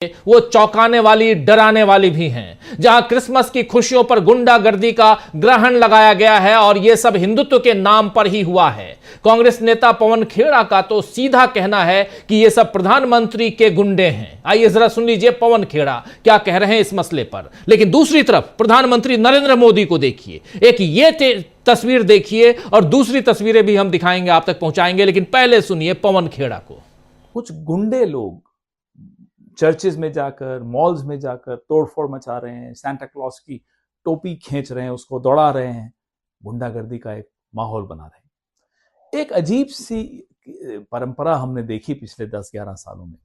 वो चौंकाने वाली, डराने वाली भी हैं। जहां क्रिसमस की खुशियों पर गुंडागर्दी का ग्रहण लगाया गया है और यह सब हिंदुत्व के नाम पर ही हुआ है। कांग्रेस नेता पवन खेड़ा का तो सीधा कहना है कि यह सब प्रधानमंत्री के गुंडे हैं। आइए जरा सुन लीजिए पवन खेड़ा क्या कह रहे हैं इस मसले पर। लेकिन दूसरी तरफ प्रधानमंत्री नरेंद्र मोदी को देखिए, एक ये तस्वीर देखिए और दूसरी तस्वीरें भी हम दिखाएंगे, आप तक पहुंचाएंगे। लेकिन पहले सुनिए पवन खेड़ा को। कुछ गुंडे लोग चर्चेज में जाकर, मॉल्स में जाकर तोड़फोड़ मचा रहे हैं, सांता क्लॉज की टोपी खींच रहे हैं, उसको दौड़ा रहे हैं, गुंडागर्दी का एक माहौल बना रहे हैं। एक अजीब सी परंपरा हमने देखी पिछले 10-11 सालों में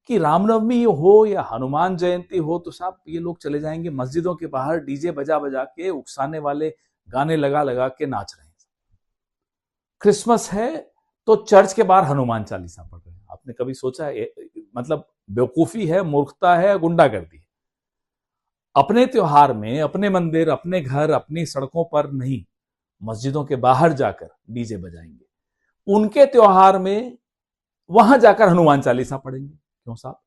कि रामनवमी हो या हनुमान जयंती हो तो साहब ये लोग चले जाएंगे मस्जिदों के बाहर डीजे बजा बजा के, उकसाने वाले गाने लगा लगा के नाच रहे हैं। क्रिसमस है तो चर्च के बाहर हनुमान चालीसा पढ़ रहे हैं। आपने कभी सोचा है? मतलब बेवकूफी है, मूर्खता है, गुंडागर्दी है। अपने त्योहार में, अपने मंदिर, अपने घर, अपनी सड़कों पर नहीं, मस्जिदों के बाहर जाकर डीजे बजाएंगे। उनके त्योहार में वहां जाकर हनुमान चालीसा पढ़ेंगे। क्यों साहब?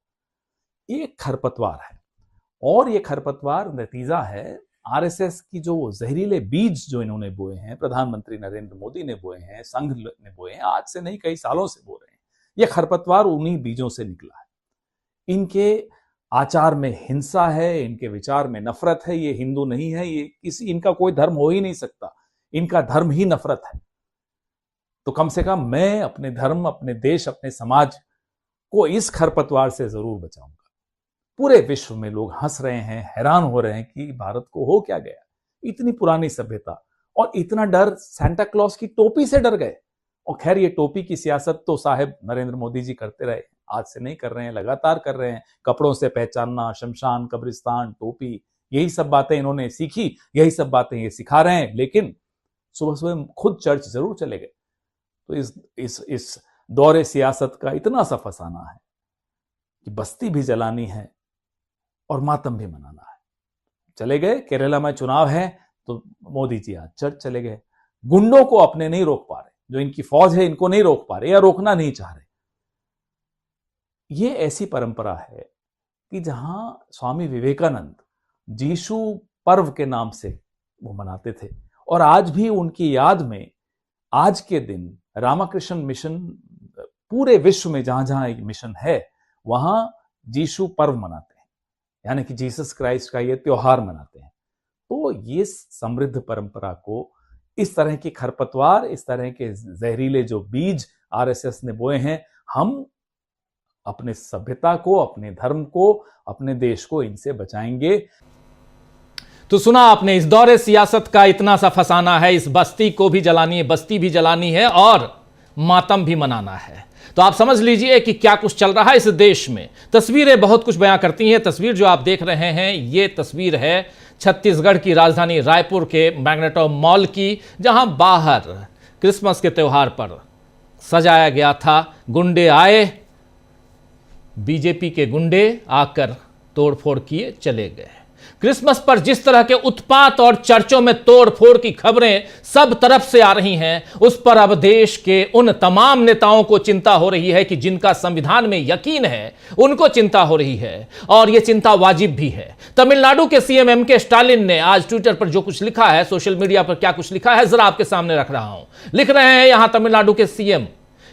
ये खरपतवार है और ये खरपतवार नतीजा है आरएसएस की जो जहरीले बीज जो इन्होंने बोए हैं, प्रधानमंत्री नरेंद्र मोदी ने बोए हैं, संघ ने बोए हैं, आज से नहीं कई सालों से बो रहे हैं। ये खरपतवार उन्हीं बीजों से निकला है। इनके आचार में हिंसा है, इनके विचार में नफरत है। ये हिंदू नहीं है, ये किसी, इनका कोई धर्म हो ही नहीं सकता। इनका धर्म ही नफरत है। तो कम से कम मैं अपने धर्म, अपने देश, अपने समाज को इस खरपतवार से जरूर बचाऊंगा। पूरे विश्व में लोग हंस रहे हैं, हैरान हो रहे हैं कि भारत को हो क्या गया। इतनी पुरानी सभ्यता और इतना डर, सांता क्लॉज की टोपी से डर गए। और खैर ये टोपी की सियासत तो साहब नरेंद्र मोदी जी करते रहे, आज से नहीं कर रहे हैं, लगातार कर रहे हैं। कपड़ों से पहचानना, शमशान, कब्रिस्तान, टोपी, यही सब बातें इन्होंने सीखी, यही सब बातें ये सिखा रहे हैं। लेकिन सुबह सुबह खुद चर्च जरूर चले गए। तो इस दौरे सियासत का इतना सा फसाना है कि बस्ती भी जलानी है और मातम भी मनाना है। चले गए, केरला में चुनाव है तो मोदी जी आज चर्च चले गए। गुंडों को अपने नहीं रोक पा रहे, जो इनकी फौज है इनको नहीं रोक पा रहे या रोकना नहीं चाह रहे। ये ऐसी परंपरा है कि जहां स्वामी विवेकानंद जीशु पर्व के नाम से वो मनाते थे और आज भी उनकी याद में आज के दिन रामकृष्ण मिशन पूरे विश्व में जहां जहां एक मिशन है वहां जीशु पर्व मनाते हैं, यानी कि जीसस क्राइस्ट का ये त्योहार मनाते हैं। तो ये समृद्ध परंपरा को इस तरह की खरपतवार, इस तरह के जहरीले जो बीज आरएसएस ने बोए हैं, हम अपने सभ्यता को, अपने धर्म को, अपने देश को इनसे बचाएंगे। तो सुना आपने, इस दौरे सियासत का इतना सा फसाना है, इस बस्ती को भी जलानी है, बस्ती भी जलानी है और मातम भी मनाना है। तो आप समझ लीजिए कि क्या कुछ चल रहा है इस देश में। तस्वीरें बहुत कुछ बयां करती हैं। तस्वीर जो आप देख रहे हैं, ये तस्वीर है छत्तीसगढ़ की राजधानी रायपुर के मैग्नेटो मॉल की, जहां बाहर क्रिसमस के त्योहार पर सजाया गया था। गुंडे आए, बीजेपी के गुंडे आकर तोड़फोड़ किए चले गए। क्रिसमस पर जिस तरह के उत्पात और चर्चों में तोड़फोड़ की खबरें सब तरफ से आ रही हैं, उस पर अब देश के उन तमाम नेताओं को चिंता हो रही है कि जिनका संविधान में यकीन है, उनको चिंता हो रही है और यह चिंता वाजिब भी है। तमिलनाडु के सीएम एमके स्टालिन ने आज ट्विटर पर जो कुछ लिखा है, सोशल मीडिया पर क्या कुछ लिखा है, जरा आपके सामने रख रहा हूं। लिख रहे हैं यहां तमिलनाडु के सीएम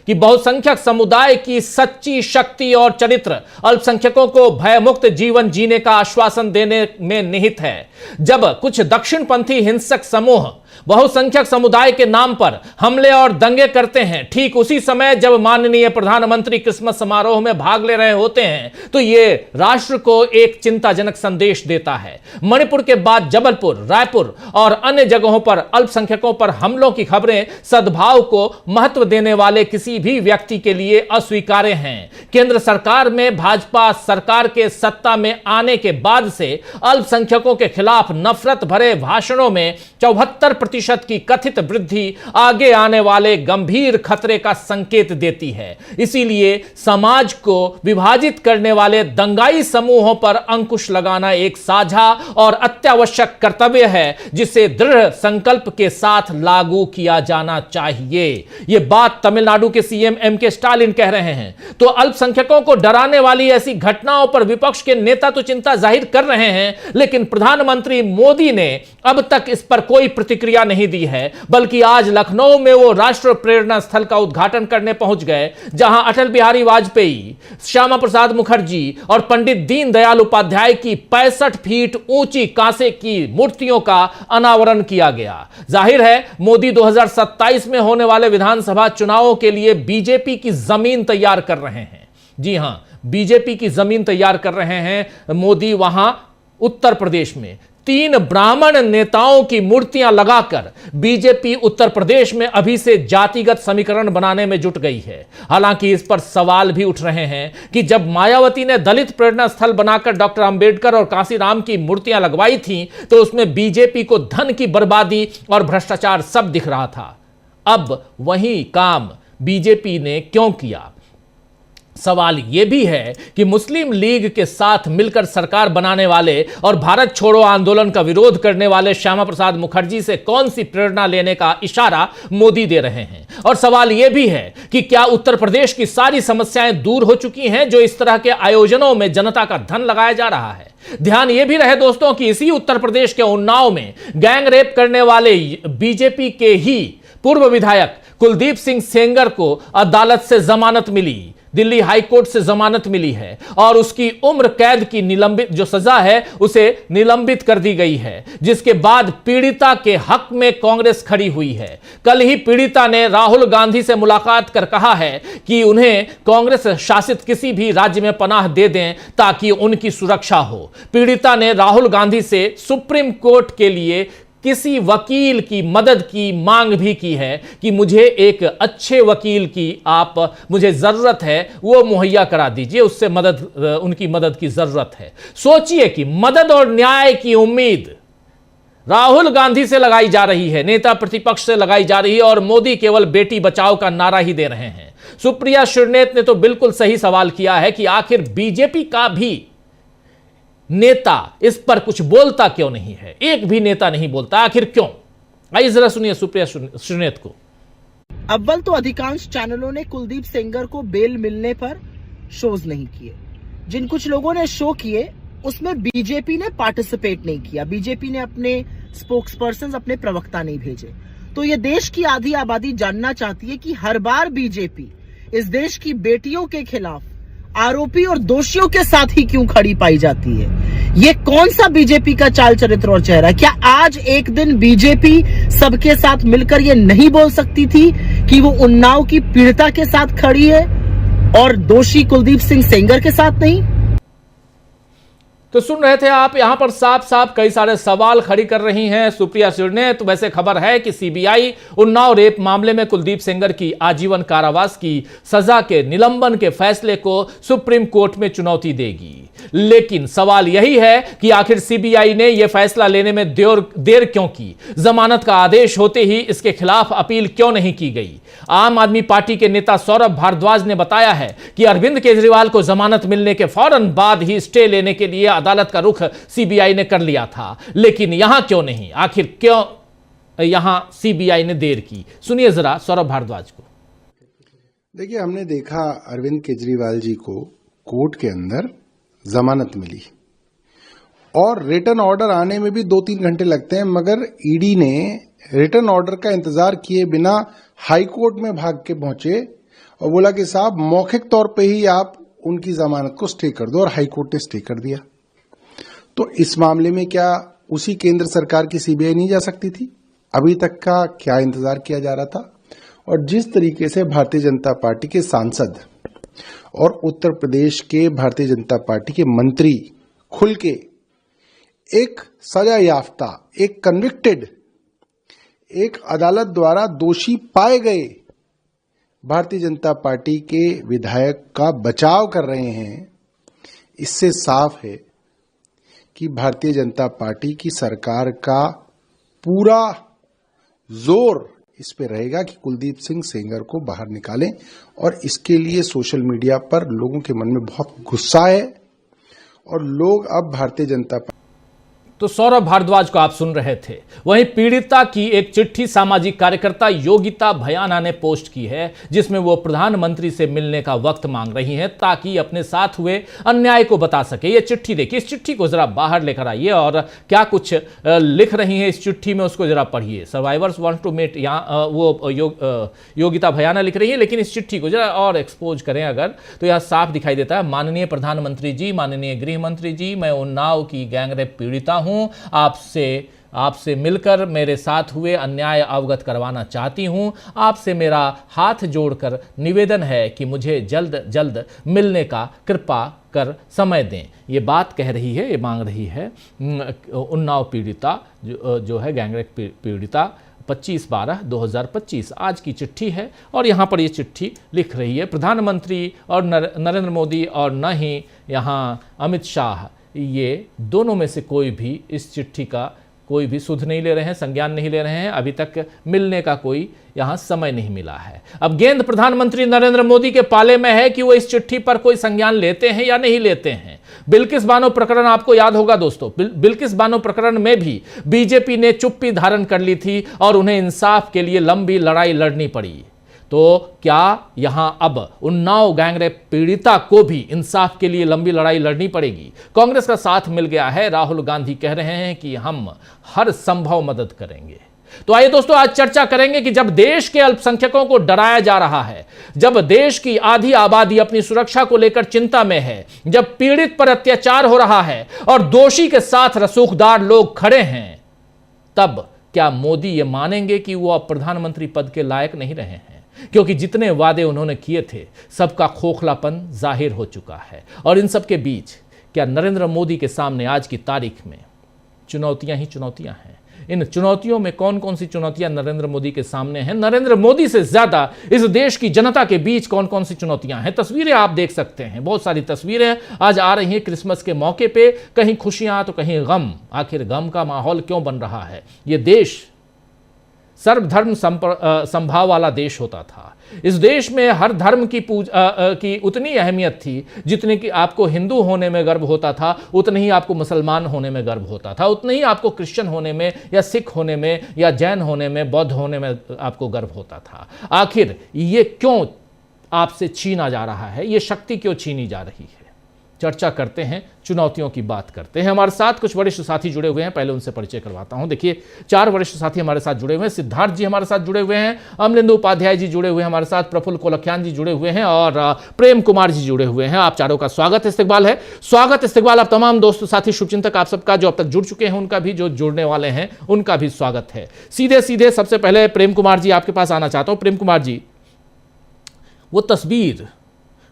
कि बहुसंख्यक समुदाय की सच्ची शक्ति और चरित्र अल्पसंख्यकों को भयमुक्त जीवन जीने का आश्वासन देने में निहित है। जब कुछ दक्षिणपंथी हिंसक समूह बहुसंख्यक समुदाय के नाम पर हमले और दंगे करते हैं, ठीक उसी समय जब माननीय प्रधानमंत्री क्रिसमस समारोह में भाग ले रहे होते हैं, तो यह राष्ट्र को एक चिंताजनक संदेश देता है। मणिपुर के बाद जबलपुर, रायपुर और अन्य जगहों पर अल्पसंख्यकों पर हमलों की खबरें सद्भाव को महत्व देने वाले किसी भी व्यक्ति के लिए अस्वीकार्य हैं। केंद्र सरकार में भाजपा सरकार के सत्ता में आने के बाद से अल्पसंख्यकों के खिलाफ नफरत भरे भाषणों में 74 4% की कथित वृद्धि आगे आने वाले गंभीर खतरे का संकेत देती है। इसीलिए समाज को विभाजित करने वाले दंगाई समूहों पर अंकुश लगाना एक साझा और अत्यावश्यक कर्तव्य है, जिसे दृढ़ संकल्प के साथ लागू किया जाना चाहिए। यह बात तमिलनाडु के सीएम एमके स्टालिन कह रहे हैं। तो अल्पसंख्यकों को डराने वाली ऐसी घटनाओं पर विपक्ष के नेता तो चिंता जाहिर कर रहे हैं, लेकिन प्रधानमंत्री मोदी ने अब तक इस पर कोई प्रतिक्रिया नहीं दी है, बल्कि आज लखनऊ में वो राष्ट्र प्रेरणा स्थल का उद्घाटन करने पहुंच गए, जहां अटल बिहारी वाजपेयी, श्यामा प्रसाद मुखर्जी और पंडित दीनदयाल उपाध्याय की 65 फीट ऊंची कांसे की मूर्तियों का अनावरण किया गया। जाहिर है मोदी 2027 में होने वाले विधानसभा चुनावों के लिए बीजेपी की जमीन तैयार कर रहे हैं। जी हां, बीजेपी की जमीन तैयार कर रहे हैं मोदी। वहां उत्तर प्रदेश में 3 ब्राह्मण नेताओं की मूर्तियां लगाकर बीजेपी उत्तर प्रदेश में अभी से जातिगत समीकरण बनाने में जुट गई है। हालांकि इस पर सवाल भी उठ रहे हैं कि जब मायावती ने दलित प्रेरणा स्थल बनाकर डॉक्टर अंबेडकर और कांसीराम की मूर्तियां लगवाई थीं, तो उसमें बीजेपी को धन की बर्बादी और भ्रष्टाचार सब दिख रहा था। अब वही काम बीजेपी ने क्यों किया? सवाल यह भी है कि मुस्लिम लीग के साथ मिलकर सरकार बनाने वाले और भारत छोड़ो आंदोलन का विरोध करने वाले श्यामा प्रसाद मुखर्जी से कौन सी प्रेरणा लेने का इशारा मोदी दे रहे हैं। और सवाल यह भी है कि क्या उत्तर प्रदेश की सारी समस्याएं दूर हो चुकी हैं जो इस तरह के आयोजनों में जनता का धन लगाया जा रहा है। ध्यान यह भी रहे दोस्तों कि इसी उत्तर प्रदेश के उन्नाव में गैंग रेप करने वाले बीजेपी के ही पूर्व विधायक कुलदीप सिंह सेंगर को अदालत से जमानत मिली, दिल्ली हाईकोर्ट से जमानत मिली है और उसकी उम्र कैद की निलंबित जो सजा है उसे निलंबित कर दी गई है, जिसके बाद पीड़िता के हक में कांग्रेस खड़ी हुई है। कल ही पीड़िता ने राहुल गांधी से मुलाकात कर कहा है कि उन्हें कांग्रेस शासित किसी भी राज्य में पनाह दे दें ताकि उनकी सुरक्षा हो। पीड़िता ने राहुल गांधी से सुप्रीम कोर्ट के लिए किसी वकील की मदद की मांग भी की है कि मुझे एक अच्छे वकील की मुझे जरूरत है, वो मुहैया करा दीजिए, उससे उनकी मदद की जरूरत है। सोचिए कि मदद और न्याय की उम्मीद राहुल गांधी से लगाई जा रही है, नेता प्रतिपक्ष से लगाई जा रही है, और मोदी केवल बेटी बचाओ का नारा ही दे रहे हैं। सुप्रिया श्रीनेत ने तो बिल्कुल सही सवाल किया है कि आखिर बीजेपी का भी नेता इस पर कुछ बोलता क्यों नहीं है? एक भी नेता नहीं बोलता, आखिर क्यों? आइए जरा सुनिए सुप्रिया श्रीनेत को। अव्वल तो अधिकांश चैनलों ने कुलदीप सेंगर को बेल मिलने पर शोज नहीं किए। जिन कुछ लोगों ने शो किए उसमें बीजेपी ने पार्टिसिपेट नहीं किया। बीजेपी ने अपने स्पोक्सपर्सन, अपने प्रवक्ता नहीं भेजे। तो ये देश की आधी आबादी जानना चाहती है कि हर बार बीजेपी इस देश की बेटियों के खिलाफ आरोपी और दोषियों के साथ ही क्यों खड़ी पाई जाती है। ये कौन सा बीजेपी का चाल चरित्र और चेहरा है? क्या आज एक दिन बीजेपी सबके साथ मिलकर ये नहीं बोल सकती थी कि वो उन्नाव की पीड़िता के साथ खड़ी है और दोषी कुलदीप सिंह सेंगर के साथ नहीं? तो सुन रहे थे आप, यहां पर साफ साफ कई सारे सवाल खड़ी कर रही हैं सुप्रिया श्रीनेत। तो वैसे खबर है कि सीबीआई उन्नाव रेप मामले में कुलदीप सेंगर की आजीवन कारावास की सजा के निलंबन के फैसले को सुप्रीम कोर्ट में चुनौती देगी। लेकिन सवाल यही है कि आखिर सीबीआई ने यह फैसला लेने में देर क्यों की? जमानत का आदेश होते ही इसके खिलाफ अपील क्यों नहीं की गई? आम आदमी पार्टी के नेता सौरभ भारद्वाज ने बताया है कि अरविंद केजरीवाल को जमानत मिलने के फौरन बाद ही स्टे लेने के लिए अदालत का रुख सीबीआई ने कर लिया था। लेकिन यहां क्यों नहीं? आखिर क्यों यहां सीबीआई ने देर की? सुनिए जरा सौरभ भारद्वाज को। देखिए, हमने देखा अरविंद केजरीवाल जी को कोर्ट के अंदर जमानत मिली और रिटर्न ऑर्डर आने में भी 2-3 घंटे लगते हैं, मगर ईडी ने रिटर्न ऑर्डर का इंतजार किए बिना हाई कोर्ट में भाग के पहुंचे और बोला कि साहब मौखिक तौर पे ही आप उनकी जमानत को स्टे कर दो, और हाई कोर्ट ने स्टे कर दिया। तो इस मामले में क्या उसी केंद्र सरकार की सीबीआई नहीं जा सकती थी? अभी तक का क्या इंतजार किया जा रहा था? और जिस तरीके से भारतीय जनता पार्टी के सांसद और उत्तर प्रदेश के भारतीय जनता पार्टी के मंत्री खुल के एक सजा याफ्ता, एक कन्विक्टेड, एक अदालत द्वारा दोषी पाए गए भारतीय जनता पार्टी के विधायक का बचाव कर रहे हैं, इससे साफ है कि भारतीय जनता पार्टी की सरकार का पूरा जोर इस पे रहेगा कि कुलदीप सिंह सेंगर को बाहर निकालें, और इसके लिए सोशल मीडिया पर लोगों के मन में बहुत गुस्सा है और लोग अब भारतीय जनता पार्टी। तो सौरभ भारद्वाज को आप सुन रहे थे। वहीं पीड़िता की एक चिट्ठी सामाजिक कार्यकर्ता योगिता भयाना ने पोस्ट की है, जिसमें वो प्रधानमंत्री से मिलने का वक्त मांग रही हैं ताकि अपने साथ हुए अन्याय को बता सके। ये चिट्ठी देखिए, इस चिट्ठी को जरा बाहर लेकर आइए और क्या कुछ लिख रही हैं इस चिट्ठी में उसको जरा पढ़िए। सर्वाइवर्स वांट टू मीट, यहाँ वो योगिता भयाना लिख रही है, लेकिन इस चिट्ठी को जरा और एक्सपोज करें अगर तो यह साफ दिखाई देता है। माननीय प्रधानमंत्री जी, माननीय गृह मंत्री जी, मैं उन्नाव की गैंगरेप पीड़िता हूं। आपसे मिलकर मेरे साथ हुए अन्याय अवगत करवाना चाहती हूं। आपसे मेरा हाथ जोड़कर निवेदन है कि मुझे जल्द जल्द मिलने का कृपा कर समय दें। ये बात कह रही है, ये मांग रही है उन्नाव पीड़िता जो है गैंगरेप पीड़िता 25/12/2025 आज की चिट्ठी है। और यहाँ पर ये चिट्ठी लिख रही है प्रधानमंत्री और नरेंद्र मोदी और न ही यहाँ अमित शाह, ये दोनों में से कोई भी इस चिट्ठी का कोई भी सुध नहीं ले रहे हैं, संज्ञान नहीं ले रहे हैं। अभी तक मिलने का कोई यहाँ समय नहीं मिला है। अब गेंद प्रधानमंत्री नरेंद्र मोदी के पाले में है कि वो इस चिट्ठी पर कोई संज्ञान लेते हैं या नहीं लेते हैं। बिल्किस बानो प्रकरण आपको याद होगा दोस्तों, बिल्किस बानो प्रकरण में भी बीजेपी ने चुप्पी धारण कर ली थी और उन्हें इंसाफ के लिए लंबी लड़ाई लड़नी पड़ी। तो क्या यहां अब उन्नाव गैंगरेप पीड़िता को भी इंसाफ के लिए लंबी लड़ाई लड़नी पड़ेगी? कांग्रेस का साथ मिल गया है। राहुल गांधी कह रहे हैं कि हम हर संभव मदद करेंगे। तो आइए दोस्तों, आज चर्चा करेंगे कि जब देश के अल्पसंख्यकों को डराया जा रहा है, जब देश की आधी आबादी अपनी सुरक्षा को लेकर चिंता में है, जब पीड़ित पर अत्याचार हो रहा है और दोषी के साथ रसूखदार लोग खड़े हैं, तब क्या मोदी ये मानेंगे कि वो अब प्रधानमंत्री पद के लायक नहीं रहे हैं? क्योंकि जितने वादे उन्होंने किए थे सबका खोखलापन जाहिर हो चुका है। और इन सब के बीच क्या नरेंद्र मोदी के सामने आज की तारीख में चुनौतियां ही चुनौतियां हैं? इन चुनौतियों में कौन कौन सी चुनौतियां नरेंद्र मोदी के सामने हैं? नरेंद्र मोदी से ज्यादा इस देश की जनता के बीच कौन कौन सी चुनौतियां हैं? तस्वीरें आप देख सकते हैं, बहुत सारी तस्वीरें आज आ रही हैं क्रिसमस के मौके पे। कहीं खुशियां तो कहीं गम। आखिर गम का माहौल क्यों बन रहा है? ये देश सर्वधर्म संभाव वाला देश होता था। इस देश में हर धर्म की उतनी अहमियत थी जितनी कि आपको हिंदू होने में गर्व होता था, उतनी ही आपको मुसलमान होने में गर्व होता था, उतनी ही आपको क्रिश्चियन होने में या सिख होने में या जैन होने में, बौद्ध होने में आपको गर्व होता था। आखिर ये क्यों आपसे छीना जा रहा है? ये शक्ति क्यों छीनी जा रही है? चर्चा करते हैं, चुनौतियों की बात करते हैं। हमारे साथ कुछ वरिष्ठ साथी जुड़े हुए हैं, पहले उनसे परिचय करवाता हूं। देखिए, 4 वरिष्ठ साथी हमारे साथ जुड़े हुए हैं। सिद्धार्थ जी हमारे साथ जुड़े हुए हैं, अमलिंदु उपाध्याय जी जुड़े हुए हैं हमारे साथ, प्रफुल्ल कोलखियान जी जुड़े हुए हैं और प्रेम कुमार जी जुड़े हुए हैं। आप चारों का स्वागत इस्तकबाल है। स्वागत इस्तकबाल आप तमाम दोस्त साथी शुभचिंतक आप सबका, जो अब तक जुड़ चुके हैं उनका भी, जो जुड़ने वाले हैं उनका भी स्वागत है। सीधे सीधे सबसे पहले प्रेम कुमार जी आपके पास आना चाहता हूं। प्रेम कुमार जी, वो तस्वीर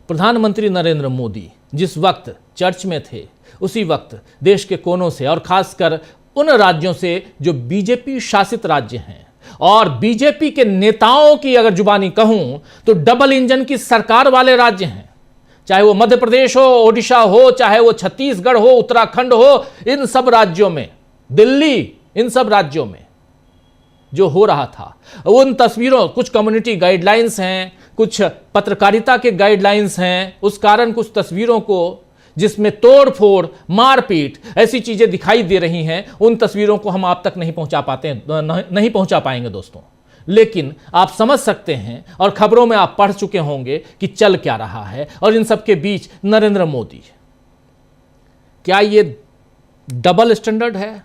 प्रधानमंत्री नरेंद्र मोदी जिस वक्त चर्च में थे, उसी वक्त देश के कोनों से और खासकर उन राज्यों से जो बीजेपी शासित राज्य हैं और बीजेपी के नेताओं की अगर जुबानी कहूं तो डबल इंजन की सरकार वाले राज्य हैं, चाहे वो मध्य प्रदेश हो, ओडिशा हो, चाहे वो छत्तीसगढ़ हो, उत्तराखंड हो, इन सब राज्यों में, दिल्ली, इन सब राज्यों में जो हो रहा था, उन तस्वीरों, कुछ कम्युनिटी गाइडलाइंस हैं, कुछ पत्रकारिता के गाइडलाइंस हैं, उस कारण कुछ तस्वीरों को जिसमें तोड़ फोड़, मारपीट, ऐसी चीजें दिखाई दे रही हैं, उन तस्वीरों को हम आप तक नहीं पहुंचा पाएंगे दोस्तों। लेकिन आप समझ सकते हैं और खबरों में आप पढ़ चुके होंगे कि चल क्या रहा है। और इन सबके बीच नरेंद्र मोदी, क्या ये डबल स्टैंडर्ड है?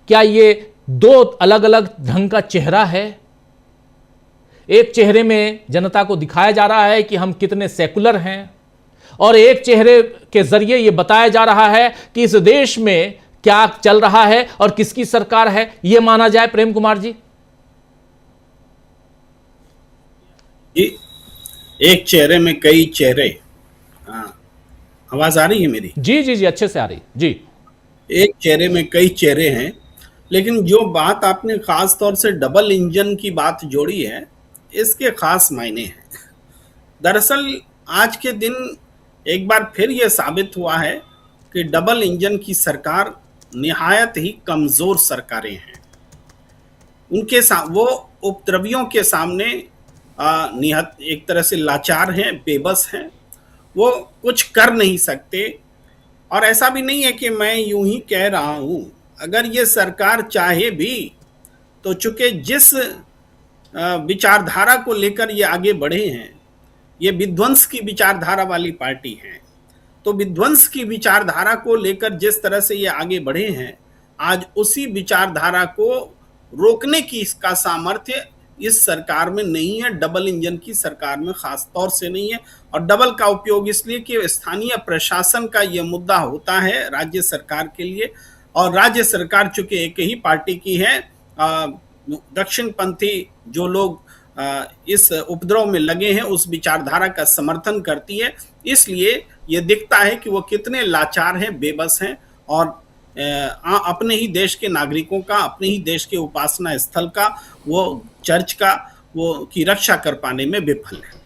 क्या ये 2 अलग अलग ढंग का चेहरा है? एक चेहरे में जनता को दिखाया जा रहा है कि हम कितने सेकुलर हैं और एक चेहरे के जरिए यह बताया जा रहा है कि इस देश में क्या चल रहा है और किसकी सरकार है, यह माना जाए। प्रेम कुमार जी, एक चेहरे में कई चेहरे। आवाज आ रही है मेरी? जी जी जी, अच्छे से आ रही जी। एक चेहरे में कई चेहरे हैं, लेकिन जो बात आपने खास तौर से डबल इंजन की बात जोड़ी है, इसके खास मायने हैं। दरअसल आज के दिन एक बार फिर यह साबित हुआ है कि डबल इंजन की सरकार निहायत ही कमजोर सरकारें हैं। वो उपद्रवियों के सामने निहत एक तरह से लाचार हैं, बेबस हैं, वो कुछ कर नहीं सकते। और ऐसा भी नहीं है कि मैं यूं ही कह रहा हूं, अगर ये सरकार चाहे भी तो चूंकि जिस विचारधारा को लेकर ये आगे बढ़े हैं, ये विध्वंस की विचारधारा वाली पार्टी है, तो विध्वंस की विचारधारा को लेकर जिस तरह से ये आगे बढ़े हैं, आज उसी विचारधारा को रोकने की इसका सामर्थ्य इस सरकार में नहीं है, डबल इंजन की सरकार में खास तौर से नहीं है। और डबल का उपयोग इसलिए कि स्थानीय प्रशासन का यह मुद्दा होता है राज्य सरकार के लिए, और राज्य सरकार चूंकि एक ही पार्टी की है, दक्षिणपंथी जो लोग इस उपद्रव में लगे हैं उस विचारधारा का समर्थन करती है, इसलिए ये दिखता है कि वो कितने लाचार हैं, बेबस हैं, और अपने ही देश के नागरिकों का, अपने ही देश के उपासना स्थल का, वो चर्च का, वो की रक्षा कर पाने में विफल है।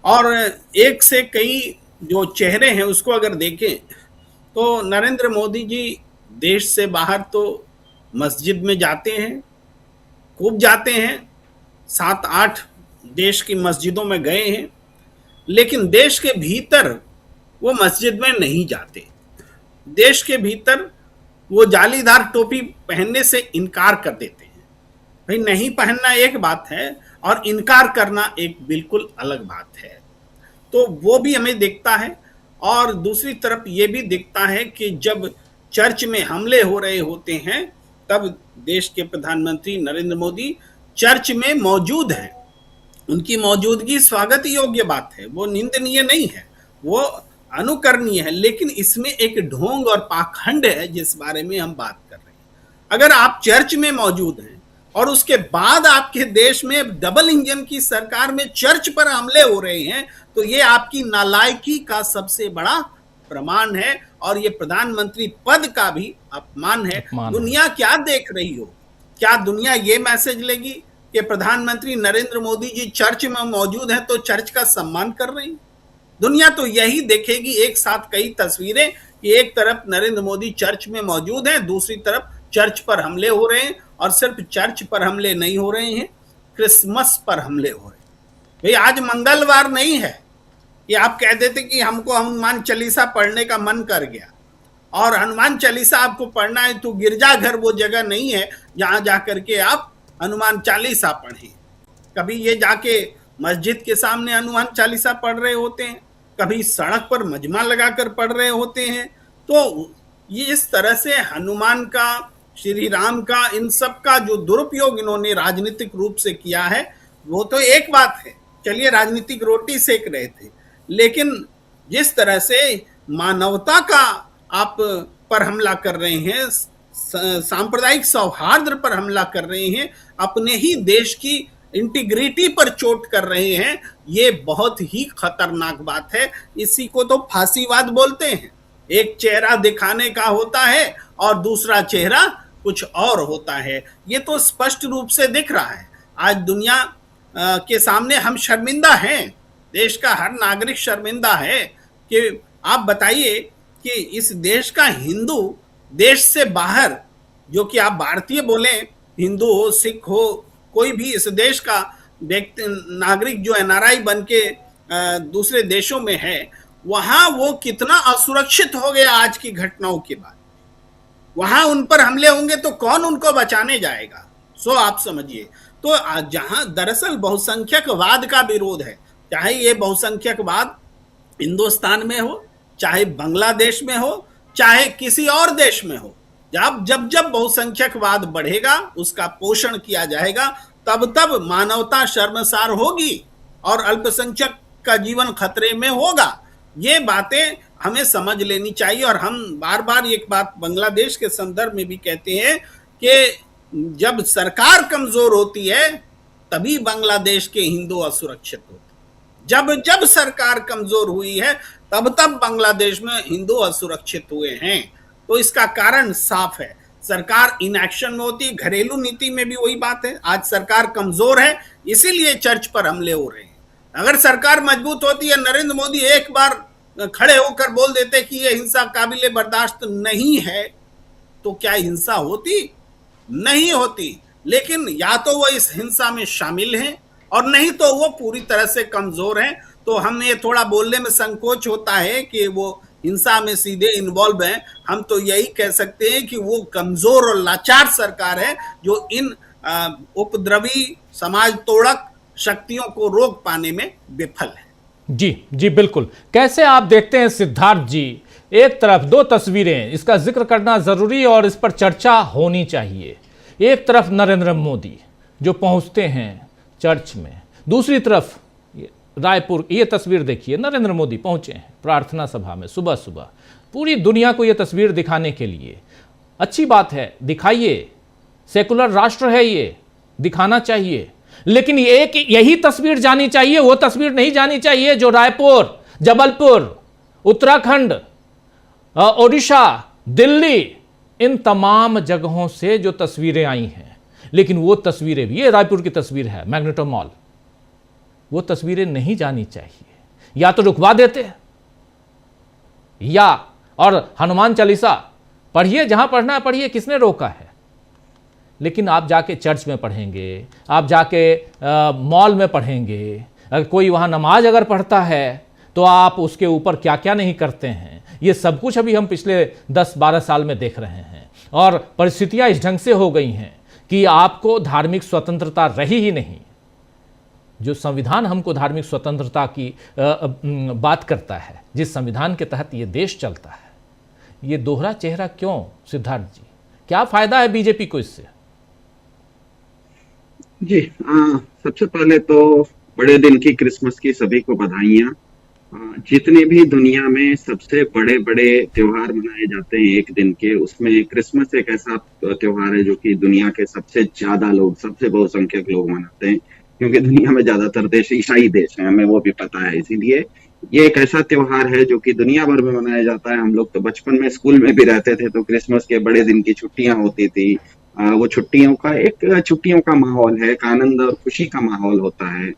और एक से कई जो चेहरे हैं उसको अगर देखें तो नरेंद्र मोदी जी देश से बाहर तो मस्जिद में जाते हैं, खूब जाते हैं, 7-8 देश की मस्जिदों में गए हैं, लेकिन देश के भीतर वो मस्जिद में नहीं जाते। देश के भीतर वो जालीदार टोपी पहनने से इनकार कर देते हैं। भाई नहीं पहनना एक बात है और इनकार करना एक बिल्कुल अलग बात है। तो वो भी हमें दिखता है। और दूसरी तरफ ये भी दिखता है कि जब चर्च में हमले हो रहे होते हैं तब देश के प्रधानमंत्री नरेंद्र मोदी चर्च में मौजूद हैं। उनकी मौजूदगी स्वागत योग्य बात है, वो निंदनीय नहीं है, वो अनुकरणीय है, लेकिन इसमें एक ढोंग और पाखंड है जिस बारे में हम बात कर रहे हैं। अगर आप चर्च में मौजूद हैं और उसके बाद आपके देश में डबल इंजन की सरकार में चर्च पर हमले हो रहे हैं, तो ये आपकी नालायकी का सबसे बड़ा प्रमाण है और ये प्रधानमंत्री पद का भी अपमान है। दुनिया क्या देख रही हो? क्या दुनिया ये मैसेज लेगी कि प्रधानमंत्री नरेंद्र मोदी जी चर्च में मौजूद हैं तो चर्च का सम्मान कर रही है? दुनिया तो यही देखेगी एक साथ कई तस्वीरें कि एक तरफ नरेंद्र मोदी चर्च में मौजूद हैं, दूसरी तरफ चर्च पर हमले हो रहे हैं, और सिर्फ चर्च पर हमले नहीं हो रहे हैं, क्रिसमस पर हमले हो रहे हैं। भाई आज मंगलवार नहीं है कि आप कह देते कि हमको हनुमान चालीसा पढ़ने का मन कर गया, और हनुमान चालीसा आपको पढ़ना है तो गिरजाघर वो जगह नहीं है जहां जाकर के आप हनुमान चालीसा पढ़ें। कभी ये जाके मस्जिद के सामने हनुमान चालीसा पढ़ रहे होते हैं, कभी सड़क पर मजमा लगाकर पढ़ रहे होते हैं। तो ये इस तरह से हनुमान का, श्री राम का, इन सब का जो दुरुपयोग इन्होंने राजनीतिक रूप से किया है वो तो एक बात है, चलिए राजनीतिक रोटी सेक रहे थे, लेकिन जिस तरह से मानवता का आप पर हमला कर रहे हैं, सांप्रदायिक सौहार्द पर हमला कर रहे हैं, अपने ही देश की इंटीग्रिटी पर चोट कर रहे हैं, ये बहुत ही खतरनाक बात है। इसी को तो फांसीवाद बोलते हैं। एक चेहरा दिखाने का होता है और दूसरा चेहरा कुछ और होता है। ये तो स्पष्ट रूप से दिख रहा है। आज दुनिया के सामने हम शर्मिंदा हैं, देश का हर नागरिक शर्मिंदा है कि आप बताइए कि इस देश का हिंदू देश से बाहर, जो कि आप भारतीय बोले, हिंदू हो, सिख हो, कोई भी इस देश का व्यक्ति, नागरिक जो एनआरआई बन के दूसरे देशों में है, वहां वो कितना असुरक्षित हो गया आज की घटनाओं के बाद। वहां उन पर हमले होंगे तो कौन उनको बचाने जाएगा? सो आप समझिए। तो जहां दरअसल बहुसंख्यकवाद का विरोध है, चाहे ये बहुसंख्यकवाद हिंदुस्तान में हो, चाहे बांग्लादेश में हो, चाहे किसी और देश में हो, जब जब बहुसंख्यकवाद बढ़ेगा, उसका पोषण किया जाएगा, तब तब मानवता शर्मसार होगी और अल्पसंख्यक का जीवन खतरे में होगा। ये बातें हमें समझ लेनी चाहिए। और हम बार बार एक बात बांग्लादेश के संदर्भ में भी कहते हैं कि जब सरकार कमजोर होती है तभी बांग्लादेश के हिंदू असुरक्षित होते, जब सरकार कमजोर हुई है तब बांग्लादेश में हिंदू असुरक्षित हुए हैं। तो इसका कारण साफ है, सरकार इनएक्शन में होती है। घरेलू नीति में भी वही बात है। आज सरकार कमजोर है, इसीलिए चर्च पर हमले हो रहे हैं। अगर सरकार मजबूत होती है, नरेंद्र मोदी एक बार खड़े होकर बोल देते कि ये हिंसा काबिले बर्दाश्त नहीं है, तो क्या हिंसा होती? नहीं होती। लेकिन या तो वो इस हिंसा में शामिल हैं और नहीं तो वो पूरी तरह से कमजोर हैं। तो हमें थोड़ा बोलने में संकोच होता है कि वो हिंसा में सीधे इन्वॉल्व हैं। हम तो यही कह सकते हैं कि वो कमजोर और लाचार सरकार है जो इन उपद्रवी समाज तोड़क शक्तियों को रोक पाने में विफल है। जी जी बिल्कुल। कैसे आप देखते हैं सिद्धार्थ जी, एक तरफ दो तस्वीरें, इसका जिक्र करना जरूरी और इस पर चर्चा होनी चाहिए। एक तरफ नरेंद्र मोदी जो पहुंचते हैं चर्च में, दूसरी तरफ रायपुर, ये तस्वीर देखिए, नरेंद्र मोदी पहुंचे हैं प्रार्थना सभा में सुबह सुबह, पूरी दुनिया को ये तस्वीर दिखाने के लिए। अच्छी बात है, दिखाइए, सेकुलर राष्ट्र है ये, दिखाना चाहिए, लेकिन एक यही तस्वीर जानी चाहिए, वो तस्वीर नहीं जानी चाहिए जो रायपुर, जबलपुर, उत्तराखंड, ओडिशा, दिल्ली, इन तमाम जगहों से जो तस्वीरें आई हैं। लेकिन वो तस्वीरें भी, ये रायपुर की तस्वीर है, मैग्नेटो मॉल, वो तस्वीरें नहीं जानी चाहिए। या तो रुकवा देते या, और हनुमान चालीसा पढ़िए, जहां पढ़ना है पढ़िए, किसने रोका है। लेकिन आप जाके चर्च में पढ़ेंगे, आप जाके मॉल में पढ़ेंगे, अगर कोई वहाँ नमाज अगर पढ़ता है तो आप उसके ऊपर क्या क्या नहीं करते हैं। ये सब कुछ अभी हम पिछले 10-12 साल में देख रहे हैं और परिस्थितियाँ इस ढंग से हो गई हैं कि आपको धार्मिक स्वतंत्रता रही ही नहीं। जो संविधान हमको धार्मिक स्वतंत्रता की बात करता है, जिस संविधान के तहत ये देश चलता है, ये दोहरा चेहरा क्यों सिद्धार्थ जी? क्या फायदा है बीजेपी को इससे? जी सबसे पहले तो बड़े दिन की क्रिसमस की सभी को बधाइयाँ। जितने भी दुनिया में सबसे बड़े बड़े त्योहार मनाए जाते हैं एक दिन के, उसमें क्रिसमस एक ऐसा त्योहार है जो कि दुनिया के सबसे ज्यादा लोग, सबसे बहुसंख्यक लोग मनाते हैं, क्योंकि दुनिया में ज्यादातर देश ईसाई देश हैं, हमें वो भी पता है। इसीलिए ये एक ऐसा त्योहार है जो कि दुनिया भर में मनाया जाता है। हम लोग तो बचपन में स्कूल में भी रहते थे तो क्रिसमस के बड़े दिन की छुट्टियां होती थी। वो छुट्टियों का माहौल है, एक आनंद और खुशी का माहौल होता है।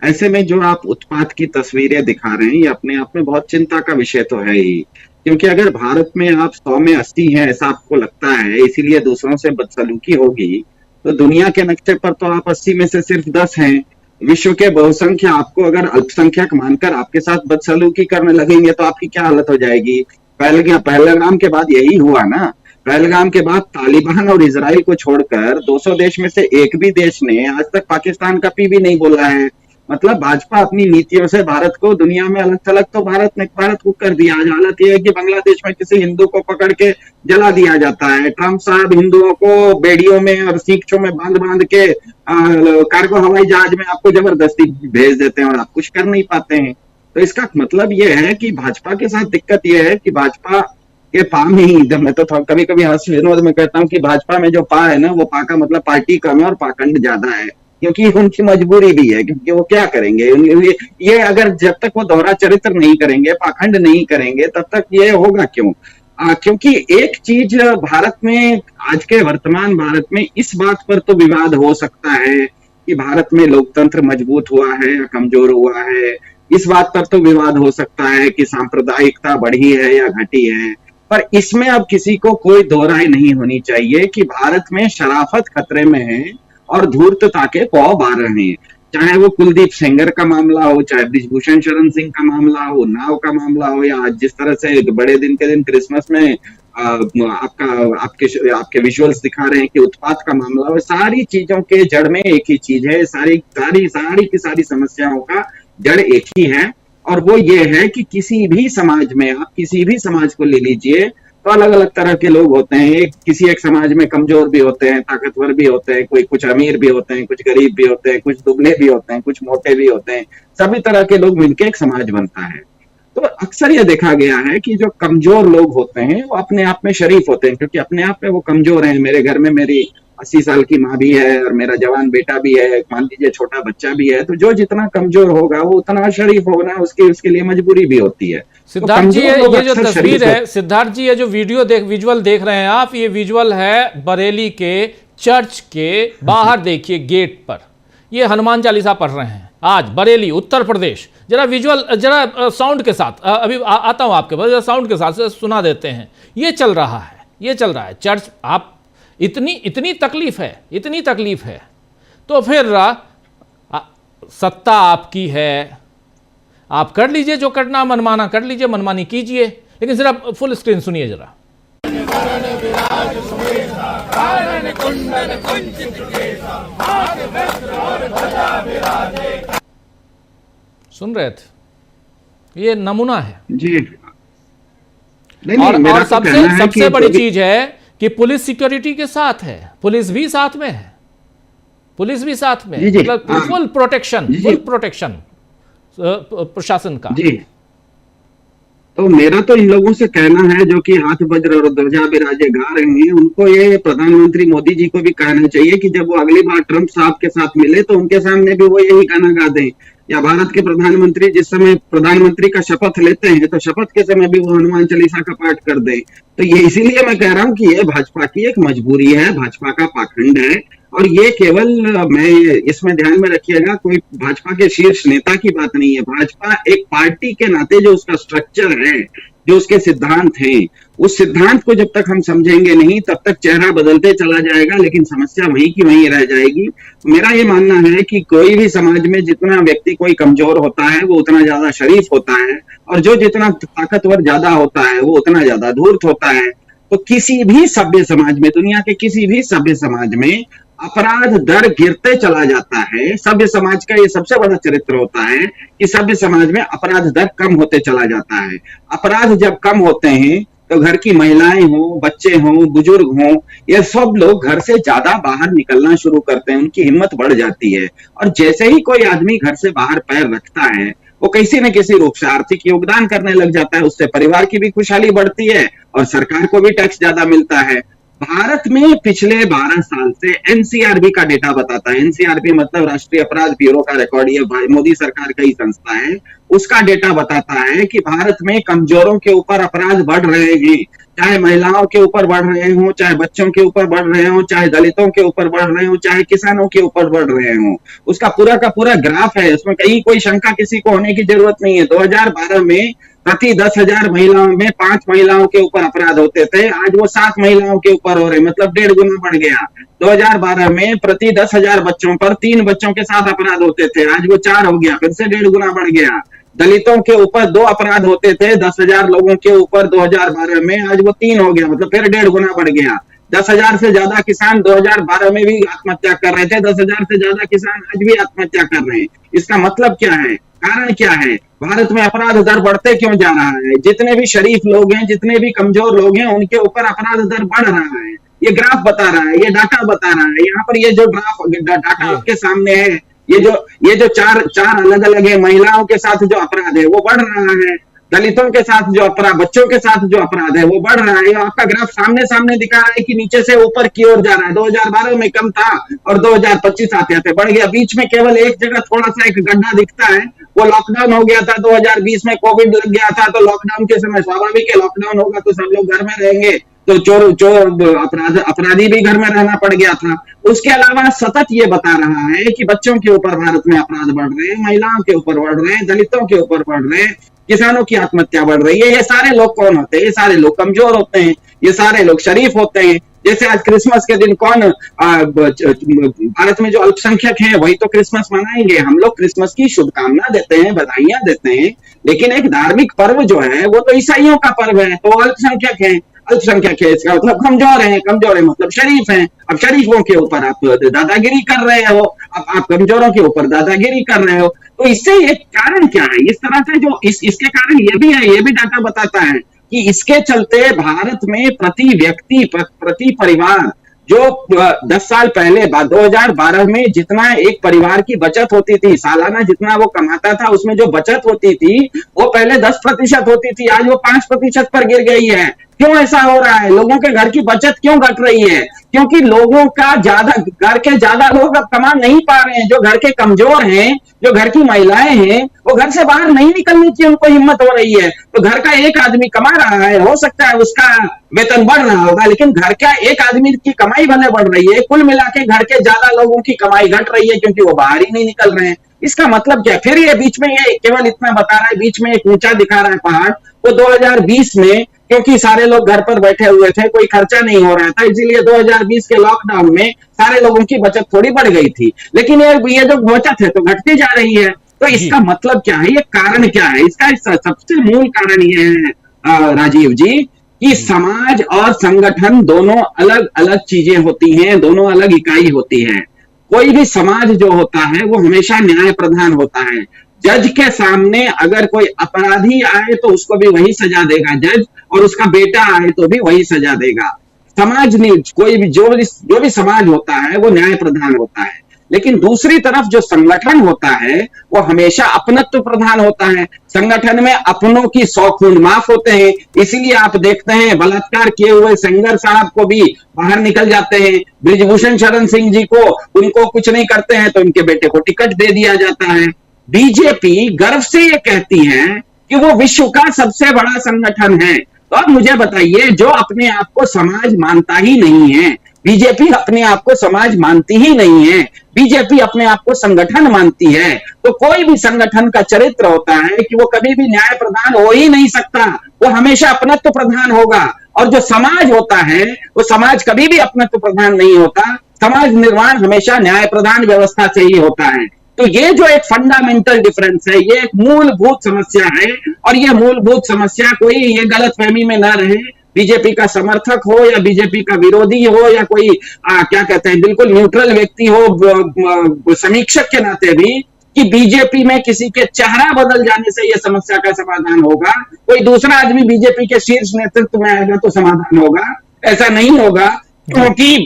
ऐसे में जो आप उत्पात की तस्वीरें दिखा रहे हैं, ये अपने आप में बहुत चिंता का विषय तो है ही, क्योंकि अगर भारत में आप 100 में 80 हैं ऐसा आपको लगता है, इसीलिए दूसरों से बदसलूकी होगी, तो दुनिया के नक्शे पर तो आप 80 में से सिर्फ 10 हैं। विश्व के बहुसंख्य आपको अगर अल्पसंख्यक मानकर आपके साथ बदसलूकी करने लगेंगे तो आपकी क्या हालत हो जाएगी। पहलगाम के बाद यही हुआ ना। पहलगाम के बाद तालिबान और इजराइल को छोड़कर 200 देश में से एक भी देश ने आज तक पाकिस्तान का पी भी नहीं बोला है। मतलब भाजपा अपनी नीतियों से भारत को दुनिया में अलग थलग तो भारत को कर दिया। आज हालत यह है कि बांग्लादेश में किसी हिंदू को पकड़ के जला दिया जाता है। ट्रंप साहब हिंदुओं को बेड़ियों में और सीखों में बांध के कार्गो हवाई जहाज में आपको जबरदस्ती भेज देते हैं और आप कुछ कर नहीं पाते हैं। तो इसका मतलब यह है कि भाजपा के साथ दिक्कत यह है कि भाजपा के पा में ही, जब मैं तो कभी कभी हंस विनोद में कहता हूँ कि भाजपा में जो पा है ना, वो पा का मतलब पार्टी कम है और पाखंड ज्यादा है, क्योंकि उनकी मजबूरी भी है, क्योंकि वो क्या करेंगे। ये अगर जब तक वो दोहरा चरित्र नहीं करेंगे, पाखंड नहीं करेंगे, तब तक ये होगा क्यों? क्योंकि एक चीज भारत में, आज के वर्तमान भारत में इस बात पर तो विवाद हो सकता है कि भारत में लोकतंत्र मजबूत हुआ है या कमजोर हुआ है। इस बात पर तो विवाद हो सकता है कि सांप्रदायिकता बढ़ी है या घटी है, पर इसमें अब किसी को कोई दो राय नहीं होनी चाहिए कि भारत में शराफत खतरे में है और धूर्तता के पौ बार रहे हैं। चाहे वो कुलदीप सेंगर का मामला हो, चाहे ब्रिजभूषण शरण सिंह का मामला हो, नाव का मामला हो, या आज जिस तरह से बड़े दिन के दिन क्रिसमस में आपके विजुअल्स दिखा रहे हैं कि उत्पात का मामला हो, सारी चीजों के जड़ में एक ही चीज है। सारी समस्याओं का जड़ एक ही है, और वो ये है कि किसी भी समाज में, आप किसी भी समाज को ले लीजिए, तो अलग अलग तरह के लोग होते हैं। किसी एक समाज में कमजोर भी होते हैं, ताकतवर भी होते हैं, कोई कुछ अमीर भी होते हैं, कुछ गरीब भी होते हैं, कुछ दुबले भी होते हैं, कुछ मोटे भी होते हैं। सभी तरह के लोग मिलकर एक समाज बनता है। तो अक्सर यह देखा गया है कि जो कमजोर लोग होते हैं वो अपने आप में शरीफ होते हैं, क्योंकि अपने आप में वो कमजोर हैं। मेरे घर में मेरी 80 साल की माँ भी है और मेरा जवान बेटा भी है, मान लीजिए छोटा बच्चा भी है, तो जो जितना कमजोर होगा वो उतना शरीफ होना उसके लिए मजबूरी भी होती है। सिद्धार्थ जी, ये जो तस्वीर है, सिद्धार्थ जी, ये जो विजुअल देख रहे हैं आप, ये विजुअल है बरेली के चर्च के बाहर। देखिए गेट पर ये हनुमान चालीसा पढ़ रहे हैं आज, बरेली उत्तर प्रदेश। जरा विजुअल, जरा साउंड के साथ, अभी आता हूं आपके पास, साउंड के साथ सुना देते हैं। ये चल रहा है चर्च। आप इतनी तकलीफ है, इतनी तकलीफ है, तो फिर सत्ता आपकी है, आप कर लीजिए जो करना, मनमाना कर लीजिए, मनमानी कीजिए, लेकिन जरा फुल स्क्रीन सुनिए जरा। सुन रहे थे, ये नमूना है जी। और सबसे बड़ी चीज है कि पुलिस सिक्योरिटी के साथ है, पुलिस भी साथ में है, पुलिस भी साथ में, मतलब फुल प्रोटेक्शन प्रशासन का। जी, तो मेरा तो इन लोगों से कहना है जो कि हाथ वज्र और ध्वजा विराजे गा रहे हैं, उनको ये प्रधानमंत्री मोदी जी को भी कहना चाहिए कि जब वो अगली बार ट्रंप साहब के साथ मिले तो उनके सामने भी वो यही गाना गा दें, या भारत के प्रधानमंत्री जिस समय प्रधानमंत्री का शपथ लेते हैं तो शपथ के समय भी वो हनुमान चालीसा का पाठ कर दें। तो ये इसीलिए मैं कह रहा हूँ कि ये भाजपा की एक मजबूरी है, भाजपा का पाखंड है, और ये केवल मैं इसमें ध्यान में रखिएगा, कोई भाजपा के शीर्ष नेता की बात नहीं है। भाजपा एक पार्टी के नाते जो उसका स्ट्रक्चर है, जो उसके सिद्धांत हैं, उस सिद्धांत को जब तक हम समझेंगे नहीं तब तक चेहरा बदलते चला जाएगा, लेकिन समस्या वहीं की वहीं रह जाएगी। मेरा ये मानना है कि कोई भी समाज में जितना व्यक्ति कोई कमजोर होता है वो उतना ज्यादा शरीफ होता है, और जो जितना ताकतवर ज्यादा होता है वो उतना ज्यादा धूर्त होता है। तो किसी भी सभ्य समाज में, दुनिया के किसी भी सभ्य समाज में अपराध दर गिरते चला जाता है। सभ्य समाज का ये सबसे बड़ा चरित्र होता है कि सभ्य समाज में अपराध दर कम होते चला जाता है। अपराध जब कम होते हैं तो घर की महिलाएं हो, बच्चे हो, बुजुर्ग हो, ये सब लोग घर से ज्यादा बाहर निकलना शुरू करते हैं, उनकी हिम्मत बढ़ जाती है। और जैसे ही कोई आदमी घर से बाहर पैर रखता है वो किसी न किसी रूप से आर्थिक योगदान करने लग जाता है, उससे परिवार की भी खुशहाली बढ़ती है और सरकार को भी टैक्स ज्यादा मिलता है। भारत में पिछले 12 साल से एनसीआरबी का डेटा बताता है, एनसीआरबी मतलब राष्ट्रीय अपराध ब्यूरो का रिकॉर्ड, ये मोदी सरकार का ही संस्था है, उसका डेटा बताता है कि भारत में कमजोरों के ऊपर अपराध बढ़ रहे हैं, चाहे महिलाओं के ऊपर बढ़ रहे हो, चाहे बच्चों के ऊपर बढ़ रहे हो, चाहे दलितों के ऊपर बढ़ रहे हो, चाहे किसानों के ऊपर बढ़ रहे हो। उसका पूरा का पूरा ग्राफ है, उसमें कहीं कोई शंका किसी को होने की जरूरत नहीं है। 2012 में प्रति 10,000 महिलाओं में 5 महिलाओं के ऊपर अपराध होते थे, आज वो 7 महिलाओं के ऊपर हो रहे, मतलब 1.5 गुना बढ़ गया। 2012 में प्रति 10,000 बच्चों पर 3 बच्चों के साथ अपराध होते थे, आज वो 4 हो गया, फिर से 1.5 गुना बढ़ गया। दलितों के ऊपर 2 अपराध होते थे 10,000 लोगों के ऊपर 2012 में, आज वो 3 हो गया, मतलब फिर 1.5 गुना बढ़ गया। 10,000 से ज्यादा किसान 2012 में भी आत्महत्या कर रहे थे, 10,000 से ज्यादा किसान आज भी आत्महत्या कर रहे हैं। इसका मतलब क्या है, कारण क्या है, भारत में अपराध दर बढ़ते क्यों जा रहा है? जितने भी शरीफ लोग हैं, जितने भी कमजोर लोग हैं, उनके ऊपर अपराध दर बढ़ रहा है। ये ग्राफ बता रहा है, ये डाटा बता रहा है। यहाँ पर ये जो डाटा आपके सामने है, ये जो चार अलग अलग है, महिलाओं के साथ जो अपराध है वो बढ़ रहा है, दलितों के साथ जो अपराध, बच्चों के साथ जो अपराध है वो बढ़ रहा है। आपका ग्राफ सामने दिखा रहा है कि नीचे से ऊपर की ओर जा रहा है। 2012 में कम था और 2025 आते बढ़ गया। बीच में केवल एक जगह थोड़ा सा एक गड्ढा दिखता है, वो लॉकडाउन हो गया था 2020 में, कोविड लग गया था, तो लॉकडाउन के समय स्वाभाविक है, लॉकडाउन होगा तो सब लोग घर में रहेंगे, तो चोर अपराधी भी घर में रहना पड़ गया था। उसके अलावा सतत ये बता रहा है कि बच्चों के ऊपर भारत में अपराध बढ़ रहे हैं, महिलाओं के ऊपर बढ़ रहे हैं, दलितों के ऊपर बढ़ रहे हैं, किसानों की आत्महत्या बढ़ रही है। ये सारे लोग कौन होते हैं? ये सारे लोग कमजोर होते हैं, ये सारे लोग शरीफ होते हैं। जैसे आज क्रिसमस के दिन कौन भारत में जो अल्पसंख्यक हैं वही तो क्रिसमस मनाएंगे। हम लोग क्रिसमस की शुभकामना देते हैं, बधाइयां देते हैं, लेकिन एक धार्मिक पर्व जो है वो तो ईसाइयों का पर्व है, तो अल्पसंख्यक है। अल्पसंख्यक है इसका मतलब कमजोर है मतलब शरीफ हैं। अब शरीफों के ऊपर आप दादागिरी कर रहे हो, अब आप कमजोरों के ऊपर दादागिरी कर रहे हो। तो इससे ये कारण क्या है? इस तरह से जो इसके कारण ये भी है, ये भी डाटा बताता है कि इसके चलते भारत में प्रति व्यक्ति, प्रति परिवार, जो 10 साल पहले 2012 में जितना एक परिवार की बचत होती थी, सालाना जितना वो कमाता था, उसमें जो बचत होती थी वो पहले 10% होती थी, आज वो 5% पर गिर गई है। क्यों ऐसा हो रहा है? लोगों के घर की बचत क्यों घट रही है? क्योंकि लोगों का घर के ज्यादा लोग अब कमा नहीं पा रहे हैं। जो घर के कमजोर हैं, जो घर की महिलाएं हैं, वो घर से बाहर नहीं निकलने की उनको हिम्मत हो रही है। तो घर का एक आदमी कमा रहा है, हो सकता है उसका वेतन बढ़ रहा होगा, लेकिन घर का एक आदमी की कमाई भले बढ़ रही है, कुल मिला के घर के ज्यादा लोगों की कमाई घट रही है क्योंकि वो बाहर ही नहीं निकल रहे हैं। इसका मतलब क्या? फिर ये बीच में ये केवल इतना बता रहा है, बीच में एक ऊंचा दिखा रहा है पहाड़, वो 2020 में क्योंकि सारे लोग घर पर बैठे हुए थे, कोई खर्चा नहीं हो रहा था, इसीलिए 2020 के लॉकडाउन में सारे लोगों की बचत थोड़ी बढ़ गई थी। लेकिन ये जो बचत है तो घटती जा रही है। तो इसका मतलब क्या है, ये कारण क्या है? इसका सबसे मूल कारण ये है राजीव जी, कि समाज और संगठन दोनों अलग अलग चीजें होती हैं, दोनों अलग इकाई होती है। कोई भी समाज जो होता है वो हमेशा न्याय प्रधान होता है। जज के सामने अगर कोई अपराधी आए तो उसको भी वही सजा देगा जज, और उसका बेटा आए तो भी वही सजा देगा। समाज नहीं, कोई भी जो भी समाज होता है वो न्याय प्रधान होता है। लेकिन दूसरी तरफ जो संगठन होता है वो हमेशा अपनत्व प्रधान होता है। संगठन में अपनों की 100 खून माफ होते हैं। इसीलिए आप देखते हैं बलात्कार किए हुए सेंगर साहब को भी बाहर निकल जाते हैं, ब्रिजभूषण शरण सिंह जी को, उनको कुछ नहीं करते हैं तो उनके बेटे को टिकट दे दिया जाता है। बीजेपी गर्व से ये कहती है कि वो विश्व का सबसे बड़ा संगठन है। तो अब मुझे बताइए, जो अपने आप को समाज मानता ही नहीं है, बीजेपी अपने आप को समाज मानती ही नहीं है, बीजेपी अपने आप को संगठन मानती है, तो कोई भी संगठन का चरित्र होता है कि वो कभी भी न्याय प्रधान हो ही नहीं सकता, वो हमेशा अपनत्व प्रधान होगा। और जो समाज होता है वो समाज कभी भी अपनत्व प्रधान नहीं होता। समाज निर्माण हमेशा न्याय प्रधान व्यवस्था से ही होता है। तो ये जो एक फंडामेंटल डिफरेंस है, ये एक मूलभूत समस्या है। और ये मूलभूत समस्या कोई ये गलतफहमी में ना रहे, बीजेपी का समर्थक हो या बीजेपी का विरोधी हो या कोई क्या कहते हैं बिल्कुल न्यूट्रल व्यक्ति हो, समीक्षक के नाते भी, कि बीजेपी में किसी के चेहरा बदल जाने से यह समस्या का समाधान होगा, कोई दूसरा आदमी बीजेपी के शीर्ष नेतृत्व में आएगा तो समाधान होगा, ऐसा नहीं होगा। क्योंकि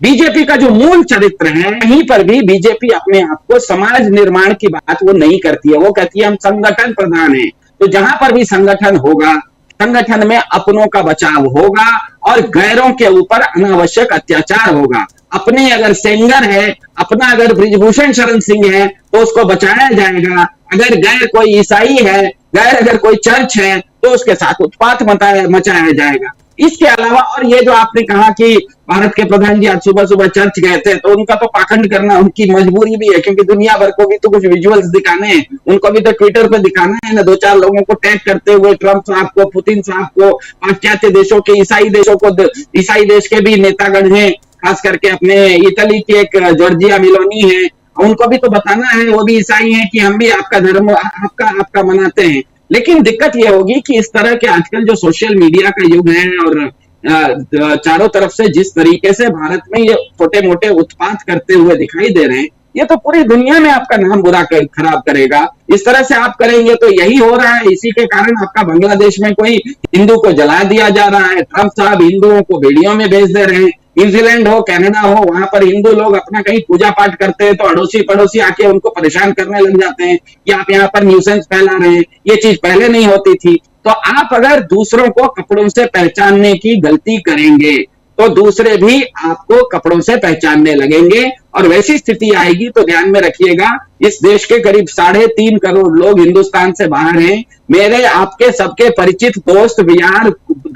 बीजेपी का जो मूल चरित्र है, कहीं पर भी बीजेपी अपने आप को समाज निर्माण की बात वो नहीं करती है, वो कहती है हम संगठन प्रधान हैं। तो जहां पर भी संगठन होगा, संगठन में अपनों का बचाव होगा और गैरों के ऊपर अनावश्यक अत्याचार होगा। अपने अगर सेंगर है, अपना अगर ब्रिजभूषण शरण सिंह है तो उसको बचाया जाएगा। अगर गैर कोई ईसाई है, गैर अगर कोई चर्च है तो उसके साथ उत्पात मचाया जाएगा। इसके अलावा, और ये जो आपने कहा कि भारत के प्रधान जी आज सुबह सुबह चर्च गए थे, तो उनका तो पाखंड करना उनकी मजबूरी भी है, क्योंकि दुनिया भर को भी तो कुछ विजुअल्स दिखाने हैं, उनको भी तो ट्विटर पे दिखाना है ना, 2-4 लोगों को टैग करते हुए, ट्रंप साहब को, पुतिन साहब को, पाश्चात्य देशों के, ईसाई देशों को, ईसाई देश के भी नेतागण हैं, खास करके अपने इटली की एक जॉर्जिया मेलोनी है, उनको भी तो बताना है, वो भी ईसाई हैं, कि हम भी आपका धर्म आपका मनाते हैं। लेकिन दिक्कत यह होगी कि इस तरह के आजकल जो सोशल मीडिया का युग है और चारों तरफ से जिस तरीके से भारत में ये छोटे मोटे उत्पात करते हुए दिखाई दे रहे हैं, ये तो पूरी दुनिया में आपका नाम बुरा खराब करेगा। इस तरह से आप करेंगे तो यही हो रहा है। इसी के कारण आपका बांग्लादेश में कोई हिंदू को जला दिया जा रहा है, ट्रंप साहब हिंदुओं को वीडियो में भेज दे रहे हैं। न्यूजीलैंड हो, कनाडा हो, वहां पर हिंदू लोग अपना कहीं पूजा पाठ करते हैं तो अड़ोसी पड़ोसी आके उनको परेशान करने लग जाते हैं कि आप यहाँ पर न्यूसेंस फैला रहे हैं। ये चीज पहले नहीं होती थी। तो आप अगर दूसरों को कपड़ों से पहचानने की गलती करेंगे तो दूसरे भी आपको कपड़ों से पहचानने लगेंगे, और वैसी स्थिति आएगी तो ध्यान में रखिएगा, इस देश के करीब 3.5 करोड़ लोग हिंदुस्तान से बाहर हैं। मेरे आपके सबके परिचित दोस्त, यार,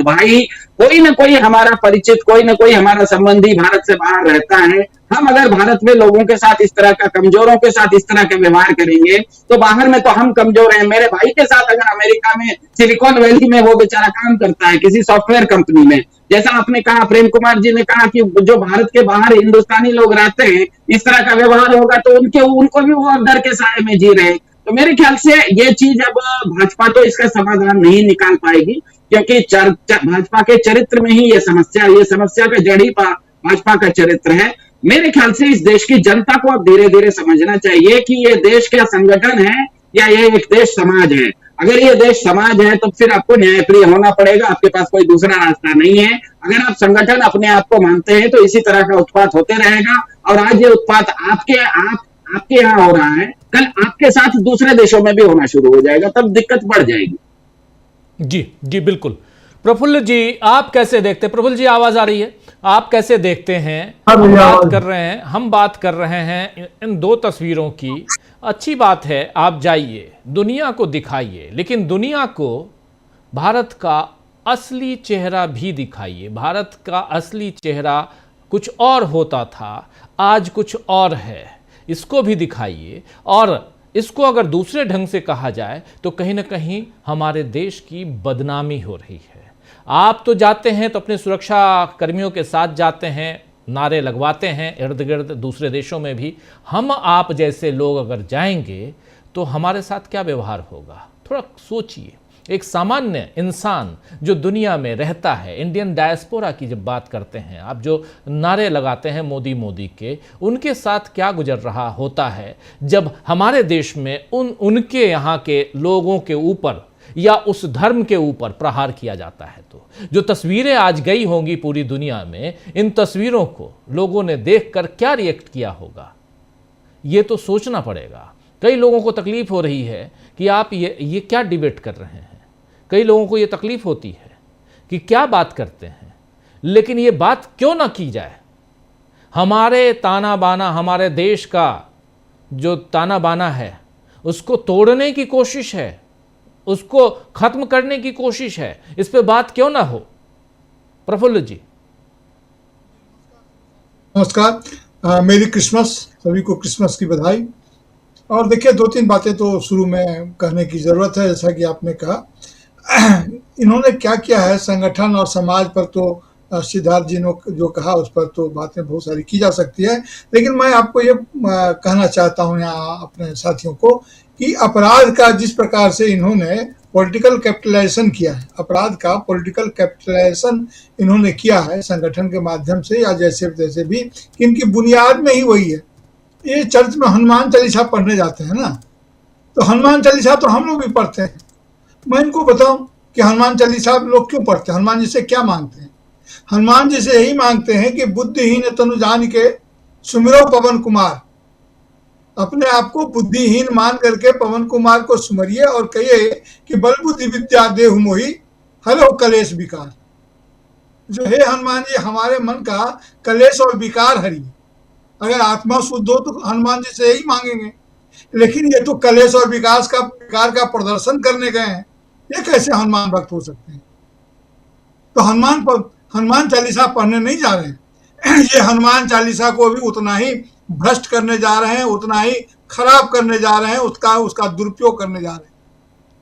भाई, कोई ना कोई हमारा परिचित, कोई ना कोई हमारा संबंधी भारत से बाहर रहता है। हम अगर भारत में लोगों के साथ इस तरह का, कमजोरों के साथ इस तरह का व्यवहार करेंगे तो बाहर में तो हम कमजोर हैं। मेरे भाई के साथ अगर अमेरिका में, सिलिकॉन वैली में वो बेचारा काम करता है किसी सॉफ्टवेयर कंपनी में, जैसा आपने कहा, प्रेम कुमार जी ने कहा कि जो भारत के बाहर हिंदुस्तानी लोग रहते हैं, इस तरह का व्यवहार होगा तो उनको भी वो डर के साए में जी रहे हैं। तो मेरे ख्याल से ये चीज अब भाजपा तो इसका समाधान नहीं निकाल पाएगी, क्योंकि भाजपा के चरित्र में ही ये समस्या का जड़ ही भाजपा का चरित्र है। मेरे ख्याल से इस देश की जनता को अब धीरे धीरे समझना चाहिए कि ये देश क्या संगठन है या ये एक देश समाज है। अगर ये देश समाज है तो फिर आपको न्यायप्रिय होना पड़ेगा, आपके पास कोई दूसरा रास्ता नहीं है। अगर आप संगठन अपने आप को मानते हैं तो इसी तरह का उत्पात होते रहेगा, और आज ये उत्पात आपके यहाँ हो रहा है, कल आपके साथ दूसरे देशों में भी होना शुरू हो जाएगा, तब दिक्कत बढ़ जाएगी। जी जी, बिल्कुल। प्रफुल्ल जी, आप कैसे देखते हैं? प्रफुल्ल जी, आवाज आ रही है? आप कैसे देखते हैं? हम बात कर रहे हैं इन 2 तस्वीरों की। अच्छी बात है, आप जाइए, दुनिया को दिखाइए, लेकिन दुनिया को भारत का असली चेहरा भी दिखाइए। भारत का असली चेहरा कुछ और होता था, आज कुछ और है, इसको भी दिखाइए। और इसको अगर दूसरे ढंग से कहा जाए तो कहीं ना कहीं हमारे देश की बदनामी हो रही है। आप तो जाते हैं तो अपने सुरक्षा कर्मियों के साथ जाते हैं, नारे लगवाते हैं इर्द गिर्द, दूसरे देशों में भी। हम आप जैसे लोग अगर जाएंगे तो हमारे साथ क्या व्यवहार होगा? थोड़ा सोचिए। एक सामान्य इंसान जो दुनिया में रहता है, इंडियन डायस्पोरा की जब बात करते हैं आप, जो नारे लगाते हैं मोदी मोदी के, उनके साथ क्या गुजर रहा होता है जब हमारे देश में उनके यहाँ के लोगों के ऊपर या उस धर्म के ऊपर प्रहार किया जाता है। तो जो तस्वीरें आज गई होंगी पूरी दुनिया में, इन तस्वीरों को लोगों ने देखकर क्या रिएक्ट किया होगा, ये तो सोचना पड़ेगा। कई लोगों को तकलीफ हो रही है कि आप ये क्या डिबेट कर रहे हैं। कई लोगों को ये तकलीफ होती है कि क्या बात करते हैं, लेकिन ये बात क्यों ना की जाए। हमारे ताना बाना, हमारे देश का जो ताना बाना है उसको तोड़ने की कोशिश है, उसको खत्म करने की कोशिश है। इस पे बात क्यों ना हो? प्रफुल्ल जी नमस्कार। मेरी क्रिसमस, सभी को क्रिसमस की बधाई। और देखिए, 2-3 बातें तो शुरू में कहने की जरूरत है। जैसा कि आपने कहा, इन्होंने क्या किया है संगठन और समाज पर, तो सिद्धार्थ जी ने जो कहा उस पर तो बातें बहुत सारी की जा सकती है, लेकिन मैं आपको ये कहना चाहता हूँ यहाँ अपने साथियों को कि अपराध का जिस प्रकार से इन्होंने पॉलिटिकल कैपिटलाइजेशन किया है, अपराध का पॉलिटिकल कैपिटलाइजेशन इन्होंने किया है संगठन के माध्यम से या जैसे तैसे भी, इनकी बुनियाद में ही वही है। ये चर्च में हनुमान चालीसा पढ़ने जाते हैं ना, तो हनुमान चालीसा तो हम लोग भी पढ़ते हैं। मैं इनको बताऊं कि हनुमान चालीसा लोग क्यों पढ़ते हैं, हनुमान जी से क्या मांगते हैं? हनुमान जी से यही मांगते हैं कि बुद्धिहीन तनु जान के सुमिरो पवन कुमार। अपने आप को बुद्धिहीन मान करके पवन कुमार को सुमरिए और कहिए कि बल बुद्धि विद्या देहु मोहि हरो कलेश विकार। जो हे हनुमान जी, हमारे मन का कलेश और विकार हरिए। अगर आत्मा शुद्ध हो तो हनुमान जी से यही मांगेंगे, लेकिन ये तो कलेश और विकास का विकार का प्रदर्शन करने गए हैं। ये कैसे हनुमान भक्त हो सकते हैं? तो हनुमान चालीसा पढ़ने नहीं जा रहे हैं। ये हनुमान चालीसा को भी उतना ही भ्रष्ट करने जा रहे हैं, उतना ही खराब करने जा रहे हैं, उसका दुरुपयोग करने जा रहे हैं।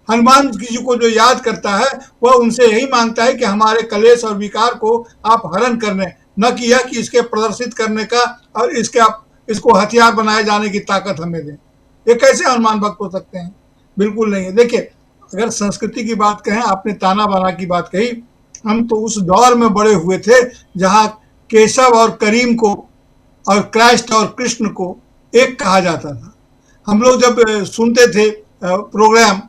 हनुमान जी को जो याद करता है वह उनसे यही मांगता है कि हमारे कलेश और विकार को आप हरण करने, न कि यह कि इसके प्रदर्शित करने का और इसको हथियार बनाए जाने की ताकत हमें दें। ये कैसे हनुमान भक्त हो सकते हैं? बिल्कुल नहीं है। देखिए, अगर संस्कृति की बात कहें, आपने ताना बाना की बात कही, हम तो उस दौर में बड़े हुए थे जहां केशव और करीम को और क्राइस्ट और कृष्ण को एक कहा जाता था। हम लोग जब सुनते थे प्रोग्राम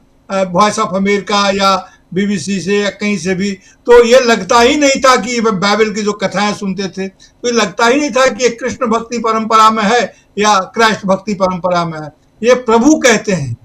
वॉइस ऑफ अमेरिका या बीबीसी से या कहीं से भी, तो ये लगता ही नहीं था कि बाइबल की जो कथाएं सुनते थे तो ये लगता ही नहीं था कि ये कृष्ण भक्ति परंपरा में है या क्राइस्ट भक्ति परंपरा में है। ये प्रभु कहते हैं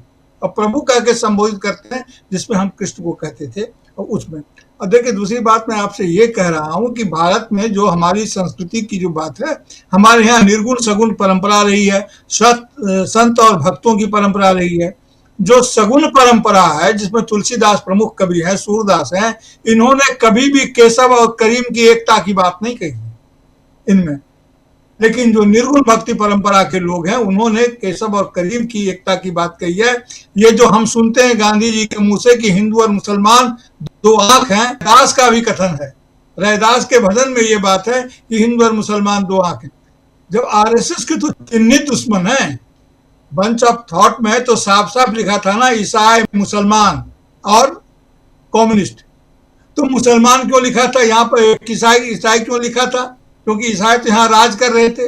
और प्रभु कह के संबोधित करते हैं, जिसमें हम कृष्ण को कहते थे और उसमें। और देखिए, दूसरी बात मैं आपसे ये कह रहा हूँ कि भारत में जो हमारी संस्कृति की जो बात है, हमारे यहाँ निर्गुण सगुण परंपरा रही है, संत और भक्तों की परंपरा रही है। जो सगुण परंपरा है, जिसमें तुलसीदास प्रमुख कवि है, सूरदास हैं, इन्होंने कभी भी केशव और करीम की एकता की बात नहीं कही इनमें। लेकिन जो निर्गुण भक्ति परंपरा के लोग हैं, उन्होंने केशव और करीम की एकता की बात कही है। ये जो हम सुनते हैं गांधी जी के मुंह से कि हिंदू और मुसलमान दो आंख हैं, दास का भी कथन है, रैदास के भजन में ये बात है कि हिंदू और मुसलमान दो आंख हैं। जब आरएसएस के तो चिन्हित दुश्मन है, बंच ऑफ थॉट में तो साफ साफ लिखा था ना, ईसाई, मुसलमान और कम्युनिस्ट। तो मुसलमान क्यों लिखा था यहाँ पर? ईसाई क्यों लिखा था? क्योंकि ईसाई तो यहाँ राज कर रहे थे।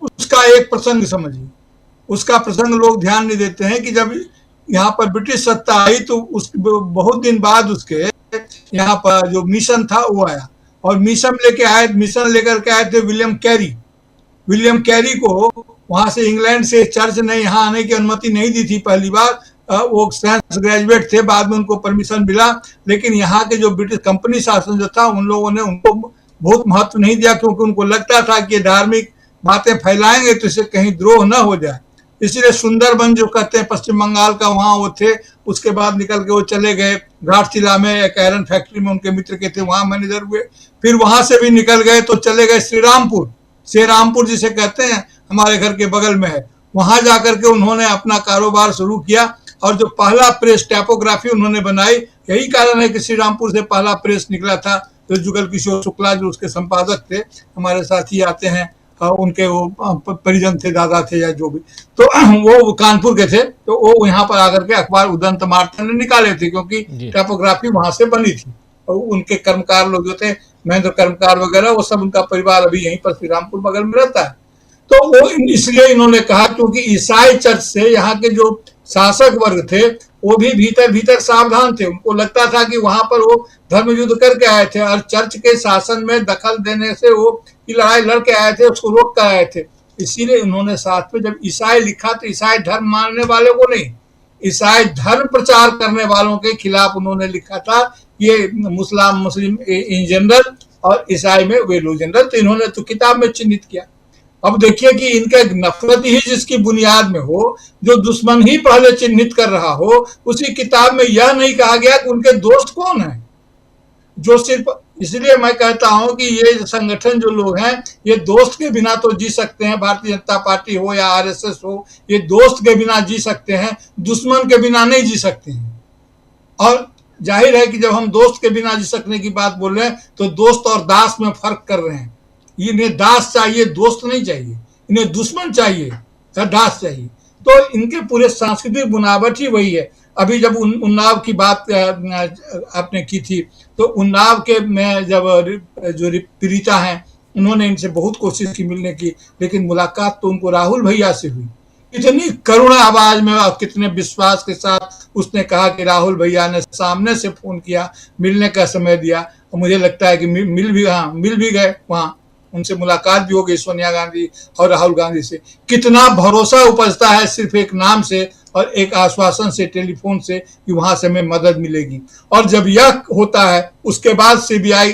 उसका एक प्रसंग समझिए, उसका प्रसंग लोग ध्यान नहीं देते हैं कि जब यहाँ पर ब्रिटिश सत्ता आई तो उस बहुत दिन बाद उसके यहाँ पर जो मिशन था वो आया, और मिशन लेकर के आए थे विलियम कैरी को वहां से इंग्लैंड से चर्च ने यहाँ आने की अनुमति नहीं दी थी पहली बार। वो साइंस ग्रेजुएट थे, बाद में उनको परमिशन मिला, लेकिन यहाँ के जो ब्रिटिश कंपनी शासन जो था उन लोगों ने उनको बहुत महत्व नहीं दिया, क्योंकि उनको लगता था कि धार्मिक बातें फैलाएंगे तो इससे कहीं द्रोह न हो जाए। इसीलिए सुंदरबन जो कहते हैं पश्चिम बंगाल का, वहाँ वो थे। उसके बाद निकल के वो चले गए घाटशिला में, एक आयरन फैक्ट्री में उनके मित्र के थे, वहां मैनेजर हुए। फिर वहां से भी निकल गए तो चले गए श्रीरामपुर जिसे कहते हैं हमारे घर के बगल में है, वहां जाकर के उन्होंने अपना कारोबार शुरू किया और जो पहला प्रेस टाइपोग्राफी उन्होंने बनाई, यही कारण है कि श्री रामपुर से पहला प्रेस निकला था। तो जुगल किशोर शुक्ला जो उसके संपादक थे, हमारे साथी आते हैं, उनके वो परिजन थे, दादा थे या जो भी, तो वो कानपुर के थे, तो वो यहाँ पर आकर के अखबार उदंत मार्तन ने निकाले थे, क्योंकि टाइपोग्राफी वहां से बनी थी। और उनके कर्मकार लोग जो थे, महेंद्र कर्मकार वगैरह, वो सब उनका परिवार अभी यहीं पर श्री रामपुर बगल में रहता है। तो वो इसलिए इन्होंने कहा क्योंकि ईसाई चर्च से यहाँ के जो शासक वर्ग थे वो भी भीतर भीतर सावधान थे। उनको लगता था कि वहां पर वो धर्म युद्ध करके आए थे और चर्च के शासन में दखल देने से वो लड़ाई लड़के आए थे, उसको रोक कर आए थे। इसीलिए इन्होंने साथ में जब ईसाई लिखा तो ईसाई धर्म मानने वाले को नहीं, ईसाई धर्म प्रचार करने वालों के खिलाफ उन्होंने लिखा था। ये मुस्लिम इन जनरल और ईसाई में वे लोग जनरल, तो इन्होंने तो किताब में चिन्हित किया। अब देखिए कि इनका नफरत ही जिसकी बुनियाद में हो, जो दुश्मन ही पहले चिन्हित कर रहा हो, उसी किताब में यह नहीं कहा गया कि उनके दोस्त कौन है, जो सिर्फ, इसलिए मैं कहता हूं कि ये संगठन जो लोग हैं, ये दोस्त के बिना तो जी सकते हैं, भारतीय जनता पार्टी हो या आरएसएस हो, ये दोस्त के बिना जी सकते हैं, दुश्मन के बिना नहीं जी सकते हैं। और जाहिर है कि जब हम दोस्त के बिना जी सकने की बात बोल रहे हैं तो दोस्त और दास में फर्क कर रहे हैं। इन्हें दास चाहिए, दोस्त नहीं चाहिए, इन्हें दुश्मन चाहिए या दास चाहिए। तो इनके पूरे सांस्कृतिक बुनावट ही वही है। अभी जब उन्नाव की बात आपने की थी, तो उन्नाव के में जब जो पीड़िता हैं, उन्होंने इनसे बहुत कोशिश की मिलने की, लेकिन मुलाकात तो उनको राहुल भैया से हुई। इतनी करुण आवाज में और कितने विश्वास के साथ उसने कहा कि राहुल भैया ने सामने से फोन किया, मिलने का समय दिया, और मुझे लगता है कि मिल भी गए, वहां उनसे मुलाकात भी हो गई सोनिया गांधी और राहुल गांधी से। कितना भरोसा उपजता है सिर्फ एक नाम से और एक आश्वासन से, टेलीफोन से, कि वहां से हमें मदद मिलेगी। और जब यह होता है, उसके बाद सीबीआई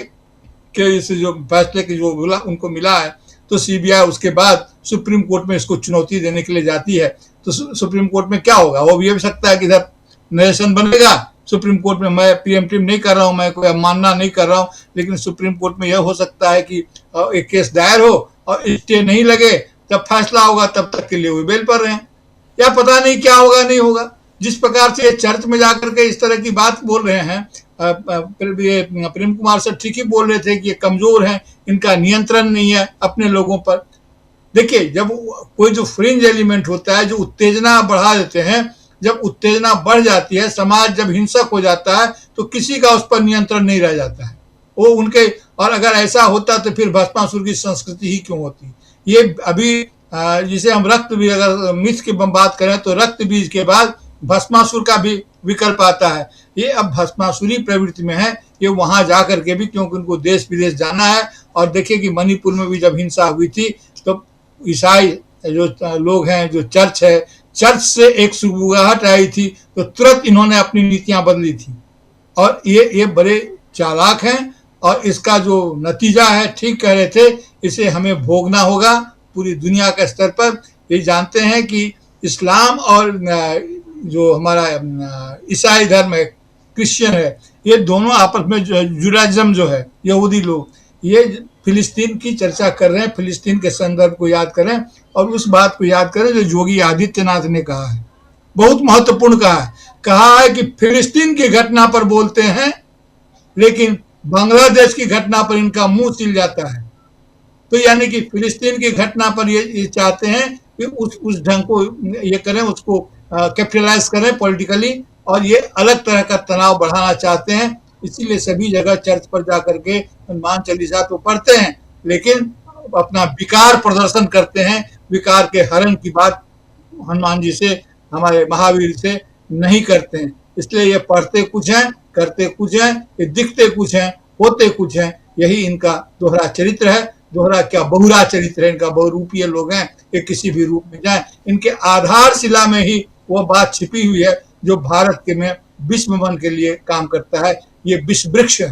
के इस जो फैसले की जो उनको मिला है, तो सीबीआई उसके बाद सुप्रीम कोर्ट में इसको चुनौती देने के लिए जाती है। तो सुप्रीम कोर्ट में क्या होगा, वो भी ये भी सकता है कि इधर नरेशन बनेगा सुप्रीम कोर्ट में। मैं प्रीएम्प्टिव नहीं कर रहा हूं, मैं कोई अवमानना नहीं कर रहा हूं, लेकिन सुप्रीम कोर्ट में यह हो सकता है कि एक केस दायर हो और स्टे नहीं लगे, जब फैसला होगा तब तक के लिए वो बेल पर रहे, या पता नहीं क्या होगा नहीं होगा। जिस प्रकार से ये चर्च में जाकर के इस तरह की बात बोल रहे हैं, प्रेम कुमार सर ठीक ही बोल रहे थे कि ये कमजोर हैं, इनका नियंत्रण नहीं है अपने लोगों पर। देखिए, जब कोई जो फ्रिंज एलिमेंट होता है, जो उत्तेजना बढ़ा देते हैं, जब उत्तेजना बढ़ जाती है, समाज जब हिंसक हो जाता है, तो किसी का उस पर नियंत्रण नहीं रह जाता है, वो उनके। और अगर ऐसा होता तो फिर भस्मासुर की संस्कृति ही क्यों होती। ये अभी जिसे हम रक्त बीज, अगर मिथ की बात करें तो रक्त बीज के बाद भस्मासुर का भी विकल्प आता है। ये अब भस्मासुरी प्रवृत्ति में है, ये वहां जाकर के भी, क्योंकि उनको देश विदेश जाना है। और देखिए कि मणिपुर में भी जब हिंसा हुई थी, तो ईसाई जो लोग हैं, जो चर्च है, चर्च से एक सुगबुगाहट आई थी, तो तुरंत इन्होंने अपनी नीतियां बदली थी। और ये बड़े चालाक हैं, और इसका जो नतीजा है, ठीक कह रहे थे, इसे हमें भोगना होगा पूरी दुनिया के स्तर पर। ये जानते हैं कि इस्लाम और जो हमारा ईसाई धर्म है, क्रिश्चियन है, ये दोनों आपस में जुडाइज्म जो है, यहूदी लोग, ये फिलिस्तीन की चर्चा कर रहे हैं। फिलिस्तीन के संदर्भ को याद करें और उस बात को याद करें जो योगी आदित्यनाथ ने कहा है, बहुत महत्वपूर्ण कहा है कि फिलिस्तीन की घटना पर बोलते हैं, लेकिन बांग्लादेश की घटना पर इनका मुंह सिल जाता है। तो यानी कि फिलिस्तीन की घटना पर ये चाहते हैं कि उस ढंग को ये करें, उसको कैपिटलाइज करें पॉलिटिकली, और ये अलग तरह का तनाव बढ़ाना चाहते हैं। इसीलिए सभी जगह चर्च पर जाकर के हनुमान चालीसा तो पढ़ते हैं, लेकिन अपना विकार प्रदर्शन करते हैं। विकार के हरण की बात हनुमान जी से, हमारे महावीर से नहीं करते हैं। इसलिए ये पढ़ते कुछ हैं, करते कुछ हैं, ये दिखते कुछ हैं, होते कुछ हैं। यही इनका दोहरा चरित्र है। दोहरा क्या, बहुरा चरित्र है इनका। बहुरूपीय लोग हैं, ये किसी भी रूप में जाए, इनके आधारशिला में ही वो बात छिपी हुई है जो भारत के में विश्व मन के लिए काम करता है। ये विश्व वृक्ष है,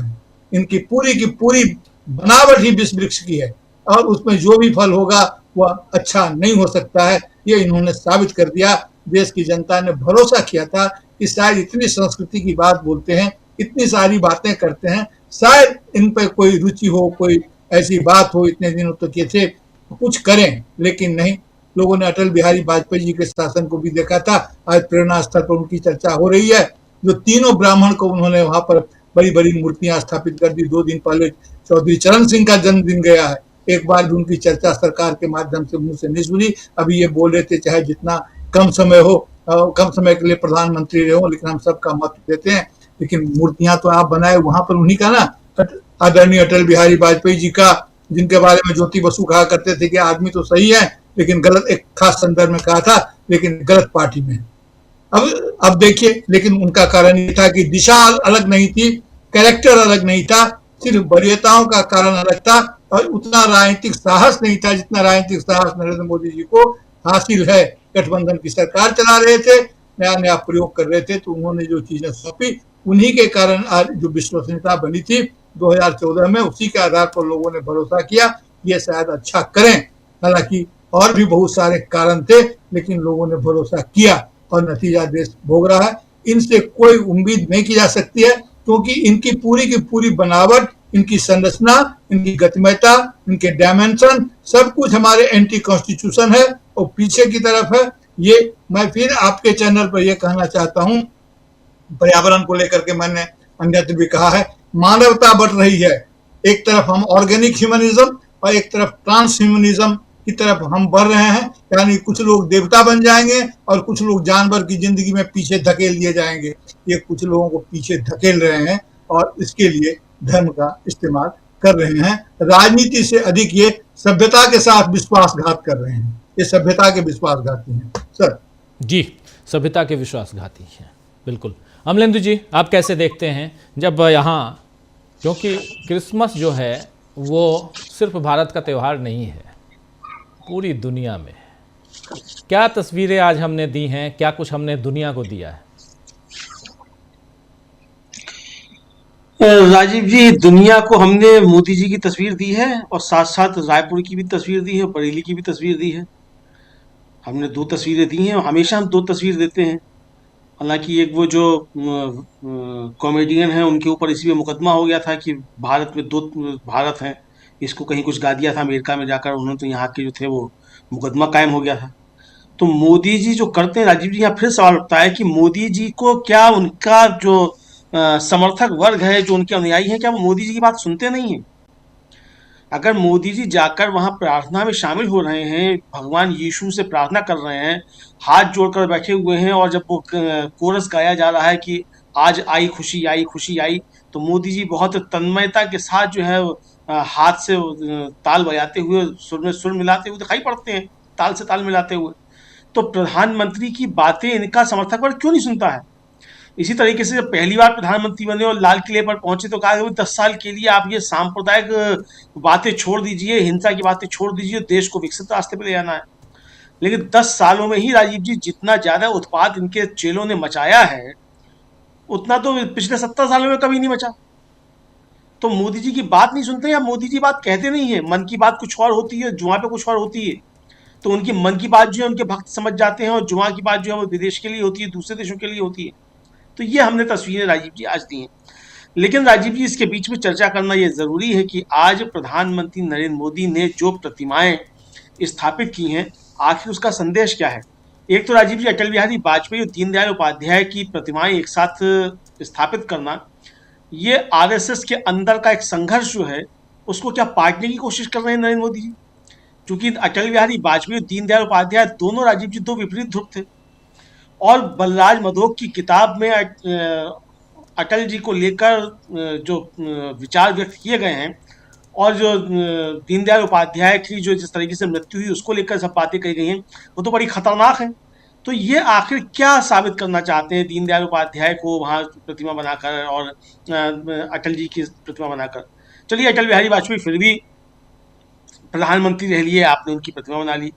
इनकी पूरी की पूरी बनावट ही विश्व वृक्ष की है, और उसमें जो भी फल होगा वह अच्छा नहीं हो सकता है। ये इन्होंने साबित कर दिया। देश की जनता ने भरोसा किया था कि शायद इतनी संस्कृति की बात बोलते हैं, इतनी सारी बातें करते हैं, शायद इन पर कोई रुचि हो, कोई ऐसी बात हो, इतने दिनों तक ये थे कुछ करें, लेकिन नहीं। लोगों ने अटल बिहारी वाजपेयी जी के शासन को भी देखा था। आज प्रेरणा स्थल पर उनकी चर्चा हो रही है। जो तीनों ब्राह्मण को उन्होंने वहां पर बड़ी बड़ी मूर्तियां स्थापित कर दी। 2 दिन पहले चौधरी चरण सिंह का जन्मदिन गया है, एक बार भी उनकी चर्चा सरकार के माध्यम से मुंह से नहीं सुनी। अभी ये बोल रहे थे चाहे जितना कम समय हो, कम समय के लिए प्रधानमंत्री रहे हो, लेकिन हम सबका मत देते हैं। लेकिन मूर्तियां तो आप बनाए वहां पर उन्हीं का ना, आदरणीय अटल बिहारी वाजपेयी जी का, जिनके बारे में ज्योति बसु कहा करते थे कि आदमी तो सही है लेकिन गलत, एक खास संदर्भ में कहा था, लेकिन गलत पार्टी में। अब देखिए, लेकिन उनका कारण ये था कि दिशा अलग नहीं थी, कैरेक्टर अलग नहीं था, सिर्फ वरीयताओं का कारण अलग था और उतना राजनीतिक साहस नहीं था जितना राजनीतिक साहस नरेंद्र मोदी जी को हासिल है। गठबंधन की सरकार चला रहे थे, नया नया प्रयोग कर रहे थे, तो उन्होंने जो चीजें सौंपी उन्हीं के कारण आज जो विश्वसनीयता बनी थी 2014 में, उसी के आधार पर लोगों ने भरोसा किया ये शायद अच्छा करें। हालांकि और भी बहुत सारे कारण थे, लेकिन लोगों ने भरोसा किया और नतीजा देश भोग रहा है। इनसे कोई उम्मीद नहीं की जा सकती है, क्योंकि इनकी पूरी की पूरी बनावट, इनकी संरचना, इनकी गतिमयता, इनके डायमेंशन, सब कुछ हमारे एंटी कॉन्स्टिट्यूशन है और पीछे की तरफ है। ये मैं फिर आपके चैनल पर यह कहना चाहता हूं, पर्यावरण को लेकर के मैंने अन्यत्र भी कहा है, मानवता बढ़ रही है। एक तरफ हम ऑर्गेनिक ह्यूमनिज्म और एक तरफ ट्रांस ह्यूमनिज्म की तरफ हम बढ़ रहे हैं, यानी कुछ लोग देवता बन जाएंगे और कुछ लोग जानवर की जिंदगी में पीछे धकेल दिए जाएंगे। ये कुछ लोगों को पीछे धकेल रहे हैं और इसके लिए धर्म का इस्तेमाल कर रहे हैं। राजनीति से अधिक ये सभ्यता के साथ विश्वासघात कर रहे हैं। ये सभ्यता के विश्वासघाती हैं सर। जी, सभ्यता के विश्वासघाती हैं, बिल्कुल। अमलेंदु जी, आप कैसे देखते हैं जब यहाँ, क्योंकि क्रिसमस जो है वो सिर्फ भारत का त्यौहार नहीं है, पूरी दुनिया में क्या तस्वीरें आज हमने दी हैं, क्या कुछ हमने दुनिया को दिया है? राजीव जी, दुनिया को हमने मोदी जी की तस्वीर दी है और साथ साथ रायपुर की भी तस्वीर दी है, बरेली की भी तस्वीर दी है। हमने 2 तस्वीरें दी हैं और हमेशा हम 2 तस्वीर देते हैं। हालांकि एक वो जो कॉमेडियन हैं उनके ऊपर इसी में मुकदमा हो गया था कि भारत में 2 भारत हैं, इसको कहीं कुछ गा दिया था अमेरिका में जाकर उन्होंने, तो यहाँ के जो थे वो मुकदमा कायम हो गया था। तो मोदी जी जो करते हैं, राजीव जी, यहाँ फिर सवाल उठता है कि मोदी जी को क्या उनका जो समर्थक वर्ग है, जो उनके अनुयायी हैं, क्या वो मोदी जी की बात सुनते नहीं हैं? अगर मोदी जी जाकर वहां प्रार्थना में शामिल हो रहे हैं, भगवान यीशु से प्रार्थना कर रहे हैं, हाथ जोड़कर बैठे हुए हैं, और जब वो कोरस गाया जा रहा है कि आज आई खुशी आई खुशी आई, तो मोदी जी बहुत तन्मयता के साथ जो है हाथ से ताल बजाते हुए, सुर में सुर मिलाते हुए दिखाई पड़ते हैं, ताल से ताल मिलाते हुए। तो प्रधानमंत्री की बातें इनका समर्थक वर्ग क्यों नहीं सुनता है? इसी तरीके से जब पहली बार प्रधानमंत्री बने और लाल किले पर पहुंचे तो कहा कि 10 साल के लिए आप ये सांप्रदायिक बातें छोड़ दीजिए, हिंसा की बातें छोड़ दीजिए, देश को विकसित रास्ते पे ले जाना है। लेकिन 10 सालों में ही राजीव जी जितना ज्यादा उत्पाद इनके चेलों ने मचाया है, उतना तो पिछले 70 सालों में कभी नहीं मचा। तो मोदी जी की बात नहीं सुनते या मोदी जी बात कहते नहीं है। मन की बात कुछ और होती है, जुआ पे कुछ और होती है। तो उनकी मन की बात जो है उनके भक्त समझ जाते हैं और जुआ की बात जो है वो विदेश के लिए होती है, दूसरे देशों के लिए होती है। तो ये हमने तस्वीरें राजीव जी आज दी हैं। लेकिन राजीव जी, इसके बीच में चर्चा करना ये जरूरी है कि आज प्रधानमंत्री नरेंद्र मोदी ने जो प्रतिमाएं स्थापित की हैं, आखिर उसका संदेश क्या है? एक तो राजीव जी, अटल बिहारी वाजपेयी और दीनदयाल उपाध्याय की प्रतिमाएं एक साथ स्थापित करना, ये आरएसएस के अंदर का एक संघर्ष जो है उसको क्या पाटने की कोशिश कर रहे हैं नरेंद्र मोदी जी? क्योंकि अटल बिहारी वाजपेयी और दीनदयाल उपाध्याय दोनों राजीव जी 2 विपरीत ध्रुव थे। और बलराज मधोक की किताब में अटल जी को लेकर जो विचार व्यक्त किए गए हैं और जो दीनदयाल उपाध्याय की जो जिस तरीके से मृत्यु हुई उसको लेकर सब बातें कही गई हैं, वो तो बड़ी खतरनाक है। तो ये आखिर क्या साबित करना चाहते हैं दीनदयाल उपाध्याय को वहाँ प्रतिमा बनाकर और अटल जी की प्रतिमा बनाकर? चलिए, अटल बिहारी वाजपेयी फिर भी प्रधानमंत्री रह लिए, आपने उनकी प्रतिमा बना ली।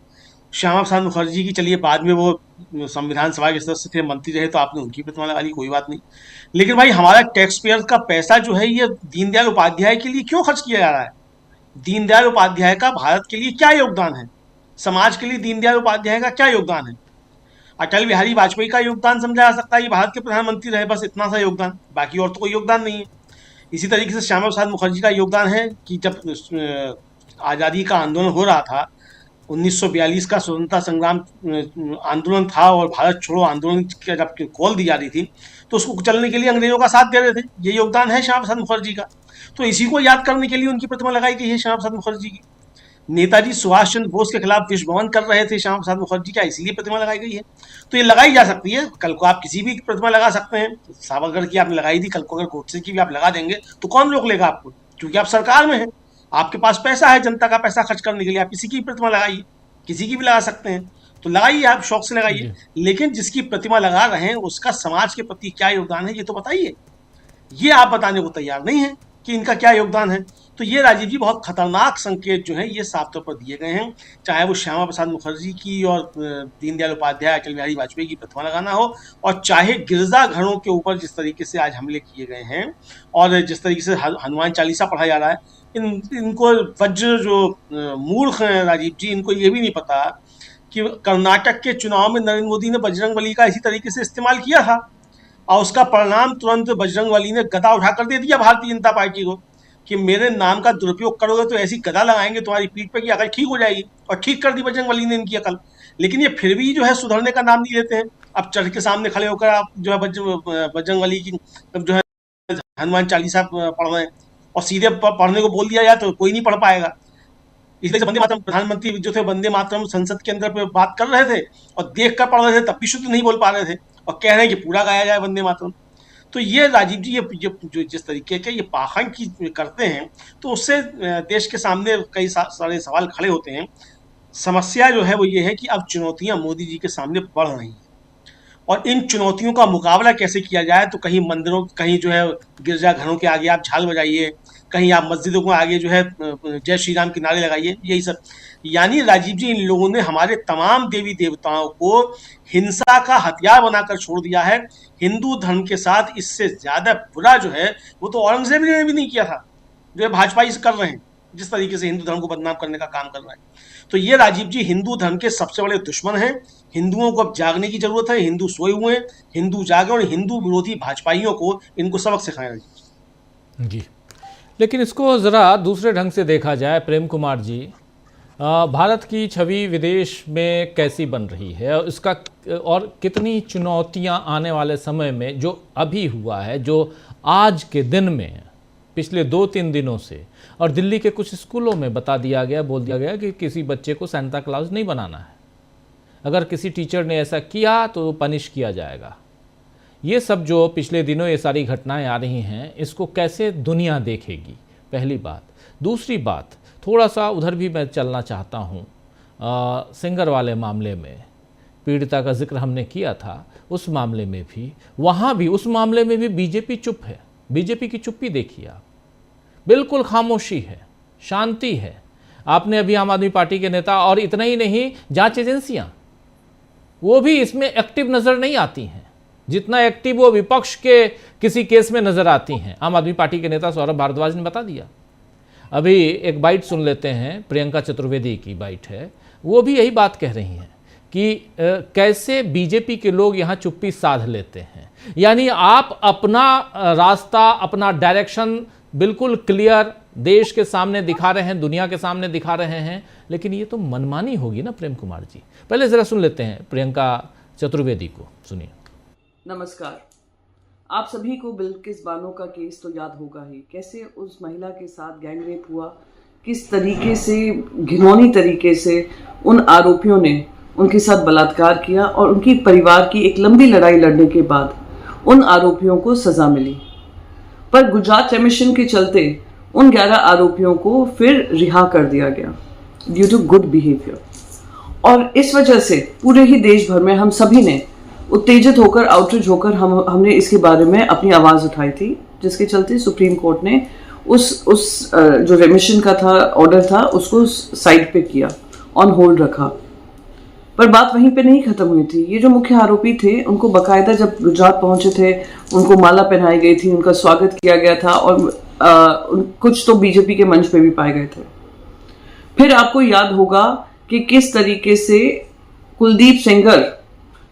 श्यामा प्रसाद मुखर्जी की, चलिए बाद में वो संविधान सभा के सदस्य थे, मंत्री रहे, तो आपने उनकी प्रतिमा लगा ली, कोई बात नहीं। लेकिन भाई, हमारा टैक्स पेयर का पैसा जो है ये दीनदयाल उपाध्याय के लिए क्यों खर्च किया जा रहा है? दीनदयाल उपाध्याय का भारत के लिए क्या योगदान है? समाज के लिए दीनदयाल उपाध्याय का क्या योगदान है? अटल बिहारी वाजपेयी का योगदान समझा जा सकता है, ये भारत के प्रधानमंत्री रहे, बस इतना सा योगदान, बाकी और तो कोई योगदान नहीं है। इसी तरीके से श्यामा प्रसाद मुखर्जी का योगदान है कि जब आज़ादी का आंदोलन हो रहा था 1942 का स्वतंत्रता संग्राम आंदोलन था और भारत छोड़ो आंदोलन की जब कॉल दी जा रही थी तो उसको चलने के लिए अंग्रेजों का साथ दे रहे थे। ये योगदान है श्यामा प्रसाद मुखर्जी का। तो इसी को याद करने के लिए उनकी प्रतिमा लगाई गई है श्यामा प्रसाद मुखर्जी की। नेताजी सुभाष चंद्र बोस के खिलाफ विश्व भवन कर रहे थे श्यामा प्रसाद मुखर्जी का, इसीलिए प्रतिमा लगाई गई है। तो ये लगाई जा सकती है, कल को आप किसी भी प्रतिमा लगा सकते हैं। सावरकर की आपने लगाई थी, कल को अगर गोडसे की भी आप लगा देंगे तो कौन रोक लेगा आपको, क्योंकि आप सरकार में हैं, आपके पास पैसा है, जनता का पैसा खर्च करने के लिए आप किसी की प्रतिमा लगाइए, किसी की भी लगा सकते हैं। तो लगाइए, आप शौक से लगाइए, लेकिन जिसकी प्रतिमा लगा रहे हैं उसका समाज के प्रति क्या योगदान है ये तो बताइए। ये आप बताने को तैयार नहीं है कि इनका क्या योगदान है। तो ये राजीव जी बहुत खतरनाक संकेत जो है ये साफ तौर पर दिए गए हैं, चाहे वो श्यामा प्रसाद मुखर्जी की और दीनदयाल उपाध्याय, अटल बिहारी वाजपेयी की प्रतिमा लगाना हो, और चाहे गिरजाघरों के ऊपर जिस तरीके से आज हमले किए गए हैं और जिस तरीके से हनुमान चालीसा पढ़ा जा रहा है, इनको वज्र जो मूर्ख हैं राजीव जी, इनको ये भी नहीं पता कि कर्नाटक के चुनाव में नरेंद्र मोदी ने बजरंगबली का इसी तरीके से इस्तेमाल किया था और उसका परिणाम तुरंत बजरंगबली ने गदा उठाकर दे दिया भारतीय जनता पार्टी को कि मेरे नाम का दुरुपयोग करोगे तो ऐसी गदा लगाएंगे तुम्हारी पीठ पे कि अकल ठीक हो जाएगी, और ठीक कर दी बजरंगबली ने इनकी अकल। लेकिन ये फिर भी जो है सुधरने का नाम नहीं लेते हैं। अब चढ़ के सामने खड़े होकर आप जो है बजरंगबली की जो है हनुमान चालीसा पढ़ रहे हैं और सीधे पढ़ने को बोल दिया जाए तो कोई नहीं पढ़ पाएगा। इसलिए वंदे मातरम प्रधानमंत्री जो थे वंदे मातरम संसद के अंदर पे बात कर रहे थे और देख कर पढ़ रहे थे, तब भी शुद्ध नहीं बोल पा रहे थे और कह रहे हैं कि पूरा गाया जाए वंदे मातरम। तो ये राजीव जी ये जो जिस तरीके के ये पाखंड की करते हैं तो उससे देश के सामने कई सारे सवाल खड़े होते हैं। समस्या जो है वो ये है कि अब चुनौतियां मोदी जी के सामने बढ़ रही हैं और इन चुनौतियों का मुकाबला कैसे किया जाए। तो कहीं मंदिरों, कहीं जो है गिरजाघरों के आगे आप झाल बजाइए, कहीं आप मस्जिदों को आगे जो है जय श्री राम के नारे लगाइए, यही सब। यानी राजीव जी इन लोगों ने हमारे तमाम देवी देवताओं को हिंसा का हथियार बनाकर छोड़ दिया है। हिंदू धर्म के साथ इससे ज्यादा बुरा जो है वो तो औरंगजेब ने भी नहीं किया था, जो है भाजपा इस कर रहे हैं, जिस तरीके से हिंदू धर्म को बदनाम करने का काम कर रहा है। तो ये राजीव जी हिंदू धर्म के सबसे बड़े दुश्मन हैं। हिंदुओं को अब जागने की जरूरत है, हिंदू सोए हुए हैं, हिंदू जागे और हिंदू विरोधी भाजपाइयों को इनको सबक सिखाएं जी। लेकिन इसको ज़रा दूसरे ढंग से देखा जाए प्रेम कुमार जी, भारत की छवि विदेश में कैसी बन रही है और इसका और कितनी चुनौतियां आने वाले समय में, जो अभी हुआ है, जो आज के दिन में पिछले 2-3 दिनों से, और दिल्ली के कुछ स्कूलों में बता दिया गया, बोल दिया गया कि किसी बच्चे को सांता क्लॉज नहीं बनाना है, अगर किसी टीचर ने ऐसा किया तो पनिश किया जाएगा। ये सब जो पिछले दिनों ये सारी घटनाएं आ रही हैं, इसको कैसे दुनिया देखेगी, पहली बात। दूसरी बात, थोड़ा सा उधर भी मैं चलना चाहता हूँ। सिंगर वाले मामले में पीड़िता का जिक्र हमने किया था, उस मामले में भी, वहाँ भी उस मामले में भी बीजेपी चुप है। बीजेपी की चुप्पी देखिए आप, बिल्कुल खामोशी है, शांति है। आपने अभी आम आदमी पार्टी के नेता, और इतना ही नहीं, जांच एजेंसियां वो भी इसमें एक्टिव नजर नहीं आती हैं जितना एक्टिव वो विपक्ष के किसी केस में नजर आती हैं। आम आदमी पार्टी के नेता सौरभ भारद्वाज ने बता दिया। अभी एक बाइट सुन लेते हैं, प्रियंका चतुर्वेदी की बाइट है, वो भी यही बात कह रही हैं कि कैसे बीजेपी के लोग यहाँ चुप्पी साध लेते हैं। यानी आप अपना रास्ता, अपना डायरेक्शन बिल्कुल क्लियर देश के सामने दिखा रहे हैं, दुनिया के सामने दिखा रहे हैं, लेकिन ये तो मनमानी होगी ना प्रेम कुमार जी। पहले जरा सुन लेते हैं प्रियंका चतुर्वेदी को, सुनिए। नमस्कार। आप सभी को बिल्किस बानो का केस तो याद होगा ही, कैसे उस महिला के साथ गैंगरेप हुआ, किस तरीके से घिनौनी तरीके से उन आरोपियों ने उनके साथ बलात्कार किया और उनकी परिवार की एक लंबी लड़ाई लड़ने के बाद उन आरोपियों को सजा मिली। पर गुजरात रेमिशन के चलते उन 11 आरोपियों को फिर रिहा कर दिया गया ड्यू टू गुड बिहेवियर। और इस वजह से पूरे ही देश भर में हम सभी ने उत्तेजित होकर, आउटरीच होकर हमने इसके बारे में अपनी आवाज़ उठाई थी, जिसके चलते सुप्रीम कोर्ट ने उस जो रेमिशन का था ऑर्डर था उसको साइड पे किया, ऑन होल्ड रखा। पर बात वहीं पे नहीं खत्म हुई थी। ये जो मुख्य आरोपी थे उनको बकायदा जब गुजरात पहुंचे थे उनको माला पहनाई गई थी, उनका स्वागत किया गया था और कुछ तो बीजेपी के मंच पे भी पाए गए थे। फिर आपको याद होगा कि किस तरीके से कुलदीप सेंगर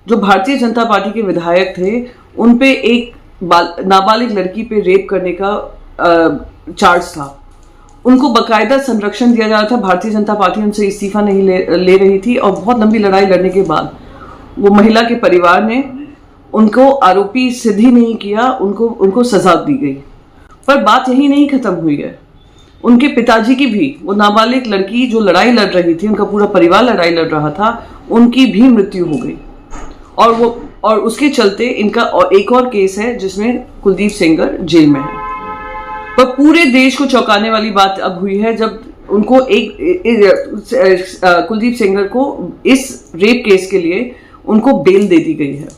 जो भारतीय जनता पार्टी के विधायक थे, उन पे एक नाबालिग लड़की पे रेप करने का चार्ज था उनको बकायदा संरक्षण दिया जा रहा था। भारतीय जनता पार्टी उनसे इस्तीफा नहीं ले रही थी और बहुत लंबी लड़ाई लड़ने के बाद वो महिला के परिवार ने उनको आरोपी सिद्ध ही नहीं किया, उनको सजा दी गई। पर बात यही नहीं खत्म हुई है, उनके पिताजी की भी, वो नाबालिग लड़की जो लड़ाई लड़ रही थी, उनका पूरा परिवार लड़ाई लड़ रहा था, उनकी भी मृत्यु हो गई। और उसके चलते इनका एक और केस है जिसमें कुलदीप सेंगर जेल में है। पर पूरे देश को चौंकाने वाली बात अब हुई है जब उनको कुलदीप सेंगर को इस रेप केस के लिए उनको बेल दे दी गई है।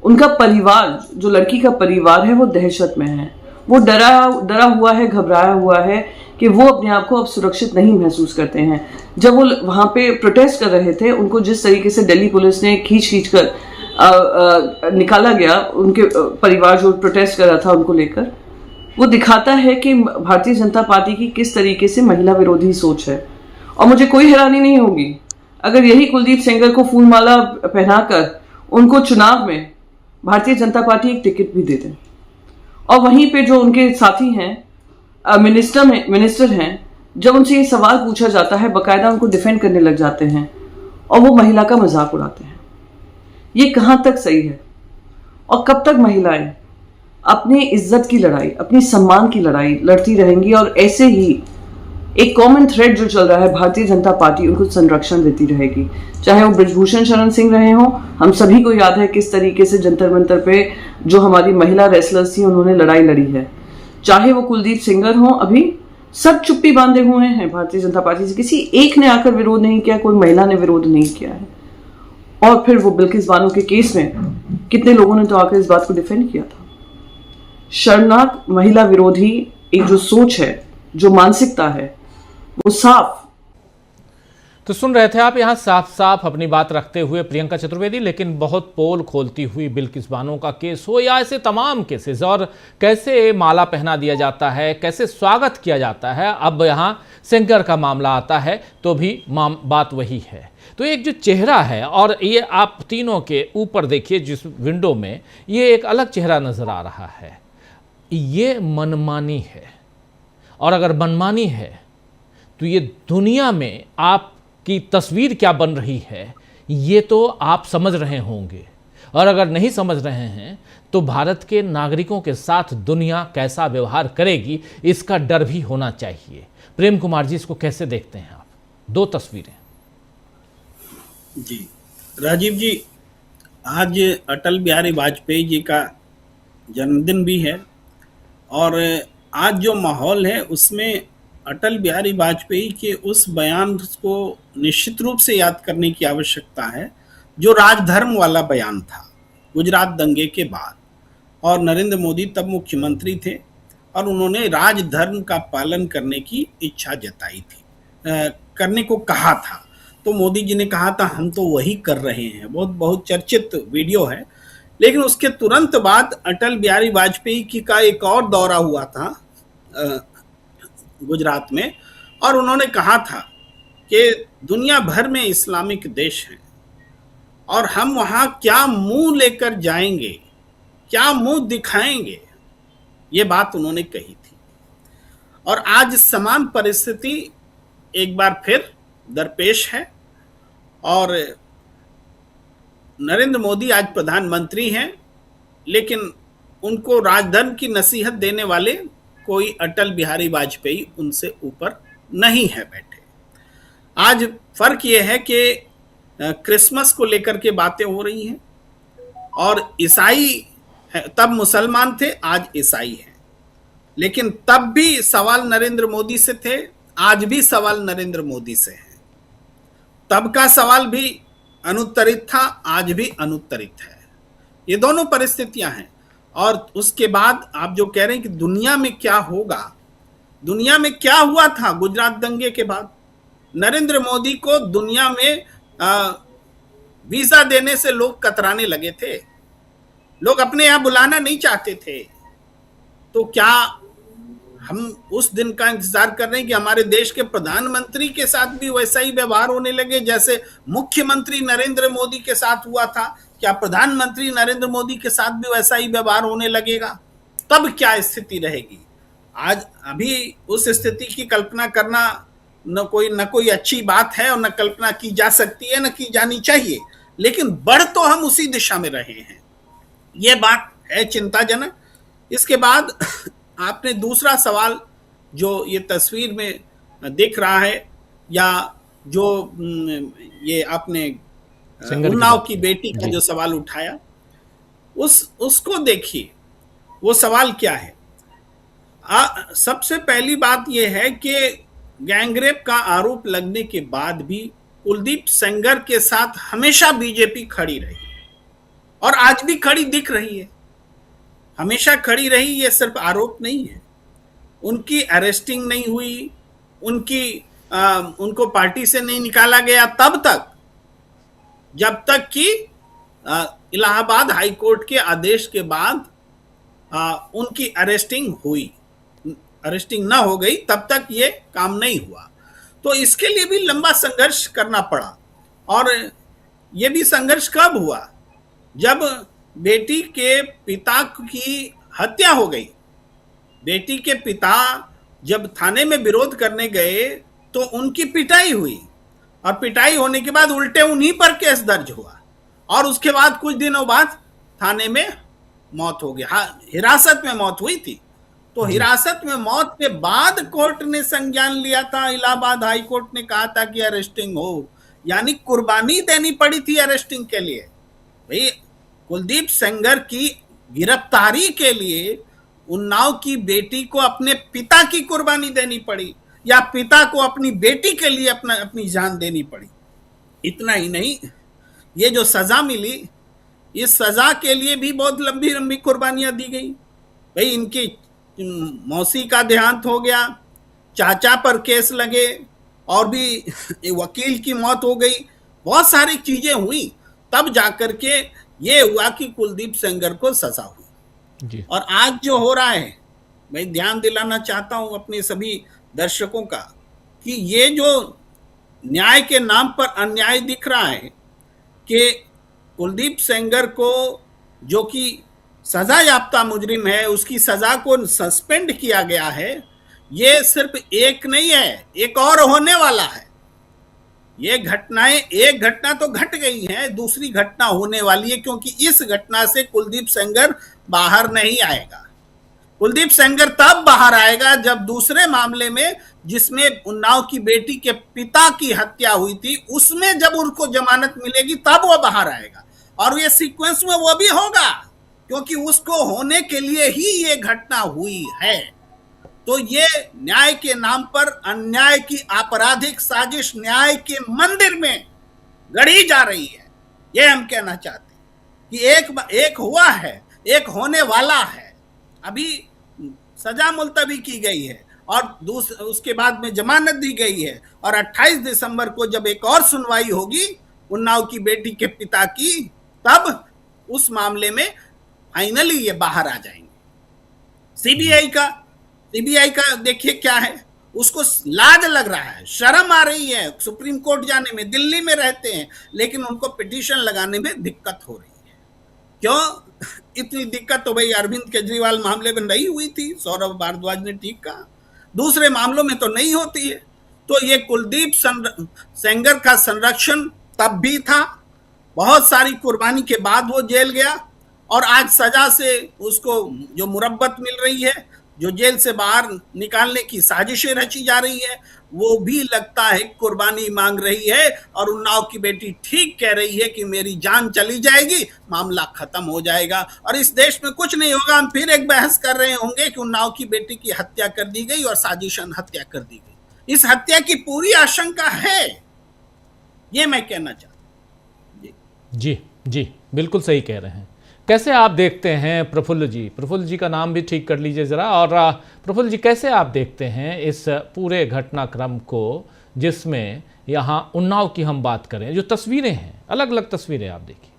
उनका परिवार, जो लड़की का परिवार है, वो दहशत में है। वो डरा हुआ है, घबराया हुआ है कि वो अपने आप को अब सुरक्षित नहीं महसूस करते हैं। जब वो वहां पे प्रोटेस्ट कर रहे थे, उनको जिस तरीके से दिल्ली पुलिस ने खींच कर निकाला गया, उनके परिवार जो प्रोटेस्ट कर रहा था उनको लेकर, वो दिखाता है कि भारतीय जनता पार्टी की किस तरीके से महिला विरोधी सोच है। और मुझे कोई हैरानी नहीं होगी अगर यही कुलदीप सेंगर को फूलमाला पहनाकर उनको चुनाव में भारतीय जनता पार्टी एक टिकट भी दे दे। और वहीं पे जो उनके साथी हैं, मिनिस्टर हैं, जब उनसे ये सवाल पूछा जाता है, बकायदा उनको डिफेंड करने लग जाते हैं और वो महिला का मजाक उड़ाते हैं। ये कहाँ तक सही है? और कब तक महिलाएं अपनी इज्जत की लड़ाई, अपनी सम्मान की लड़ाई लड़ती रहेंगी? और ऐसे ही एक कॉमन थ्रेड जो चल रहा है, भारतीय जनता पार्टी उनको संरक्षण देती रहेगी। चाहे वो बृजभूषण शरण सिंह रहे हों, हम सभी को याद है किस तरीके से जंतर मंतर पे जो हमारी महिला रेसलर्स थी उन्होंने लड़ाई लड़ी है। चाहे वो कुलदीप सेंगर हों, अभी सब चुप्पी बांधे हुए हैं भारतीय जनता पार्टी से, किसी एक ने आकर विरोध नहीं किया, कोई महिला ने विरोध नहीं किया है। और फिर वो बिल्किस बानो के केस में कितने लोगों ने तो आकर इस बात को डिफेंड किया था। शर्मनाक महिला विरोधी एक जो सोच है, जो मानसिकता है, वो साफ। तो सुन रहे थे आप यहाँ साफ साफ अपनी बात रखते हुए प्रियंका चतुर्वेदी, लेकिन बहुत पोल खोलती हुई बिल्किस बानो का केस हो या ऐसे तमाम केसेस, और कैसे माला पहना दिया जाता है, कैसे स्वागत किया जाता है। अब यहाँ सेंगर का मामला आता है तो भी बात वही है। तो एक जो चेहरा है, और ये आप तीनों के ऊपर देखिए जिस विंडो में, ये एक अलग चेहरा नजर आ रहा है। ये मनमानी है, और अगर मनमानी है तो ये दुनिया में आपकी तस्वीर क्या बन रही है ये तो आप समझ रहे होंगे, और अगर नहीं समझ रहे हैं तो भारत के नागरिकों के साथ दुनिया कैसा व्यवहार करेगी इसका डर भी होना चाहिए। प्रेम कुमार जी, इसको कैसे देखते हैं आप? दो तस्वीरें। जी राजीव जी, आज अटल बिहारी वाजपेयी जी का जन्मदिन भी है, और आज जो माहौल है उसमें अटल बिहारी वाजपेयी के उस बयान को निश्चित रूप से याद करने की आवश्यकता है जो राजधर्म वाला बयान था गुजरात दंगे के बाद। और नरेंद्र मोदी तब मुख्यमंत्री थे और उन्होंने राजधर्म का पालन करने की इच्छा जताई थी, करने को कहा था। तो मोदी जी ने कहा था हम तो वही कर रहे हैं, बहुत चर्चित वीडियो है। लेकिन उसके तुरंत बाद अटल बिहारी वाजपेयी की का एक और दौरा हुआ था गुजरात में, और उन्होंने कहा था कि दुनिया भर में इस्लामिक देश हैं और हम वहां क्या मुंह लेकर जाएंगे, क्या मुंह दिखाएंगे, ये बात उन्होंने कही थी। और आज समान परिस्थिति एक बार फिर दरपेश है, और नरेंद्र मोदी आज प्रधानमंत्री हैं, लेकिन उनको राजधर्म की नसीहत देने वाले कोई अटल बिहारी वाजपेयी उनसे ऊपर नहीं है बैठे। आज फर्क यह है कि क्रिसमस को लेकर के बातें हो रही हैं, और ईसाई तब मुसलमान थे, आज ईसाई हैं। लेकिन तब भी सवाल नरेंद्र मोदी से थे, आज भी सवाल नरेंद्र मोदी से है। तब का सवाल भी अनुत्तरित था, आज भी अनुत्तरित है। ये दोनों परिस्थितियां हैं। और उसके बाद आप जो कह रहे हैं कि दुनिया में क्या होगा, दुनिया में क्या हुआ था गुजरात दंगे के बाद? नरेंद्र मोदी को दुनिया में वीजा देने से लोग कतराने लगे थे, लोग अपने यहां बुलाना नहीं चाहते थे। तो क्या हम उस दिन का इंतजार कर रहे हैं कि हमारे देश के प्रधानमंत्री के साथ भी वैसा ही व्यवहार होने लगे जैसे मुख्यमंत्री नरेंद्र मोदी के साथ हुआ था? क्या प्रधानमंत्री नरेंद्र मोदी के साथ भी वैसा ही व्यवहार होने लगेगा? तब क्या स्थिति रहेगी? आज अभी उस स्थिति की कल्पना करना न कोई अच्छी बात है और न कल्पना की जा सकती है, न की जानी चाहिए, लेकिन बढ़ तो हम उसी दिशा में रहे हैं। ये बात है चिंताजनक। इसके बाद आपने दूसरा सवाल जो ये तस्वीर में दिख रहा है, या जो ये आपने उन्नाव की बेटी का जो सवाल उठाया, उसको देखिए, वो सवाल क्या है। सबसे पहली बात यह है कि गैंगरेप का आरोप लगने के बाद भी कुलदीप सेंगर के साथ हमेशा बीजेपी खड़ी रही और आज भी खड़ी दिख रही है, हमेशा खड़ी रही। ये सिर्फ आरोप नहीं है, उनकी अरेस्टिंग नहीं हुई, उनको पार्टी से नहीं निकाला गया तब तक जब तक कि इलाहाबाद हाई कोर्ट के आदेश के बाद उनकी अरेस्टिंग ना हो गई, तब तक ये काम नहीं हुआ। तो इसके लिए भी लंबा संघर्ष करना पड़ा। और ये भी संघर्ष कब हुआ? जब बेटी के पिता की हत्या हो गई। बेटी के पिता जब थाने में विरोध करने गए तो उनकी पिटाई हुई, और पिटाई होने के बाद उल्टे उन्हीं पर केस दर्ज हुआ, और उसके बाद कुछ दिनों बाद थाने में मौत हो गई। हाँ, हिरासत में मौत हुई थी। तो हिरासत में मौत के बाद कोर्ट ने संज्ञान लिया था, इलाहाबाद हाई कोर्ट ने कहा था कि अरेस्टिंग हो, यानी कुर्बानी देनी पड़ी थी अरेस्टिंग के लिए। भाई, कुलदीप सेंगर की गिरफ्तारी के लिए उन्नाव की बेटी को अपने पिता की कुर्बानी देनी पड़ी, या पिता को अपनी बेटी के लिए अपनी जान देनी पड़ी। इतना ही नहीं, ये जो सजा मिली, इस सजा के लिए भी बहुत लंबी लंबी कुर्बानियां दी गई। भाई, इनकी मौसी का देहांत हो गया, चाचा पर केस लगे, और भी वकील की मौत हो गई, बहुत सारी चीजें हुई, तब जाकर के ये हुआ कि कुलदीप सेंगर को सजा हुई जी। और आज जो हो रहा है, मैं ध्यान दिलाना चाहता हूं अपने सभी दर्शकों का कि ये जो न्याय के नाम पर अन्याय दिख रहा है कि कुलदीप सेंगर को, जो कि सजा याफ्ता मुजरिम है, उसकी सजा को सस्पेंड किया गया है। ये सिर्फ एक नहीं है, एक और होने वाला है। ये घटनाएं, एक घटना तो घट गई है, दूसरी घटना होने वाली है, क्योंकि इस घटना से कुलदीप सेंगर बाहर नहीं आएगा। कुलदीप सेंगर तब बाहर आएगा जब दूसरे मामले में, जिसमें उन्नाव की बेटी के पिता की हत्या हुई थी, उसमें जब उनको जमानत मिलेगी तब वो बाहर आएगा। और ये सीक्वेंस में वो भी होगा, क्योंकि उसको होने के लिए ही ये घटना हुई है। तो ये न्याय के नाम पर अन्याय की आपराधिक साजिश न्याय के मंदिर में गढ़ी जा रही है। ये हम कहना चाहते हैं कि एक हुआ है, एक होने वाला है। अभी सजा मुलतवी की गई है और उसके बाद में जमानत दी गई है, और 28 दिसंबर को जब एक और सुनवाई होगी उन्नाव की बेटी के पिता की, तब उस मामले में फाइनली ये बाहर आ जाएंगे। सीबीआई का देखिए क्या है, उसको लाज लग रहा है, शर्म आ रही है सुप्रीम कोर्ट जाने में। दिल्ली में रहते हैं, लेकिन उनको पिटीशन लगाने में दिक्कत हो रही है। क्यों इतनी दिक्कत? तो भाई अरविंद केजरीवाल मामले में नहीं हुई थी, सौरभ भारद्वाज ने ठीक कहा, दूसरे मामलों में तो नहीं होती है। तो ये कुलदीप सेंगर का संरक्षण तब भी था, बहुत सारी कुर्बानी के बाद वो जेल गया, और आज सजा से उसको जो मुरब्बत मिल रही है, जो जेल से बाहर निकालने की साजिशें रची जा रही है, वो भी लगता है कुर्बानी मांग रही है। और उन्नाव की बेटी ठीक कह रही है कि मेरी जान चली जाएगी, मामला खत्म हो जाएगा और इस देश में कुछ नहीं होगा। हम फिर एक बहस कर रहे होंगे कि उन्नाव की बेटी की हत्या कर दी गई और साजिशन हत्या कर दी गई। इस हत्या की पूरी आशंका है, ये मैं कहना चाहता हूं। जी, बिल्कुल सही कह रहे हैं। कैसे आप देखते हैं प्रफुल्ल जी का नाम भी ठीक कर लीजिए ज़रा। और प्रफुल्ल जी, कैसे आप देखते हैं इस पूरे घटनाक्रम को, जिसमें यहाँ उन्नाव की हम बात करें, जो तस्वीरें हैं, अलग अलग तस्वीरें आप देखिए,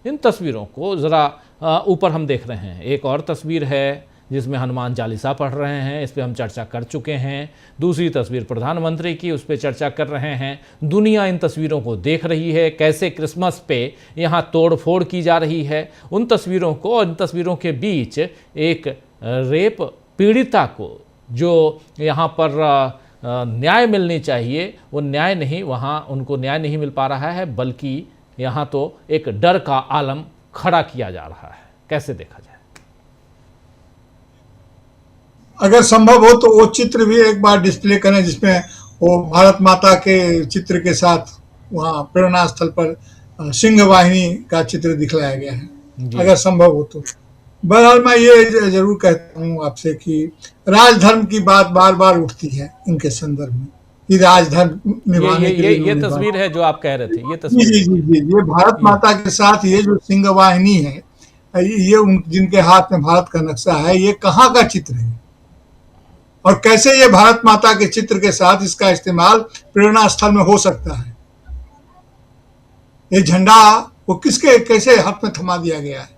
इन तस्वीरों को ज़रा ऊपर हम देख रहे हैं। एक और तस्वीर है जिसमें हनुमान चालीसा पढ़ रहे हैं, इस पर हम चर्चा कर चुके हैं। दूसरी तस्वीर प्रधानमंत्री की, उस पर चर्चा कर रहे हैं। दुनिया इन तस्वीरों को देख रही है, कैसे क्रिसमस पे यहाँ तोड़फोड़ की जा रही है। उन तस्वीरों को और इन तस्वीरों के बीच एक रेप पीड़िता को जो यहाँ पर न्याय मिलनी चाहिए वो न्याय नहीं, वहाँ उनको न्याय नहीं मिल पा रहा है, बल्कि यहाँ तो एक डर का आलम खड़ा किया जा रहा है। कैसे देखा जाए? अगर संभव हो तो वो चित्र भी एक बार डिस्प्ले करें जिसमें वो भारत माता के चित्र के साथ वहाँ प्रेरणा स्थल पर सिंह वाहिनी का चित्र दिखलाया गया है, अगर संभव हो तो। बहरहाल मैं ये जरूर कहता हूँ आपसे कि राजधर्म की बात बार बार उठती है इनके संदर्भ में, कि राजधर्म निभाने के लिए ये तस्वीर है जो आप कह रहे थे, ये जी तस्वीर। जी जी जी, ये भारत माता के साथ ये जो सिंह वाहिनी है, ये जिनके हाथ में भारत का नक्शा है, ये कहाँ का चित्र है और कैसे ये भारत माता के चित्र के साथ इसका इस्तेमाल प्रेरणा स्थल में हो सकता है? ये झंडा वो किसके कैसे हाथ में थमा दिया गया है?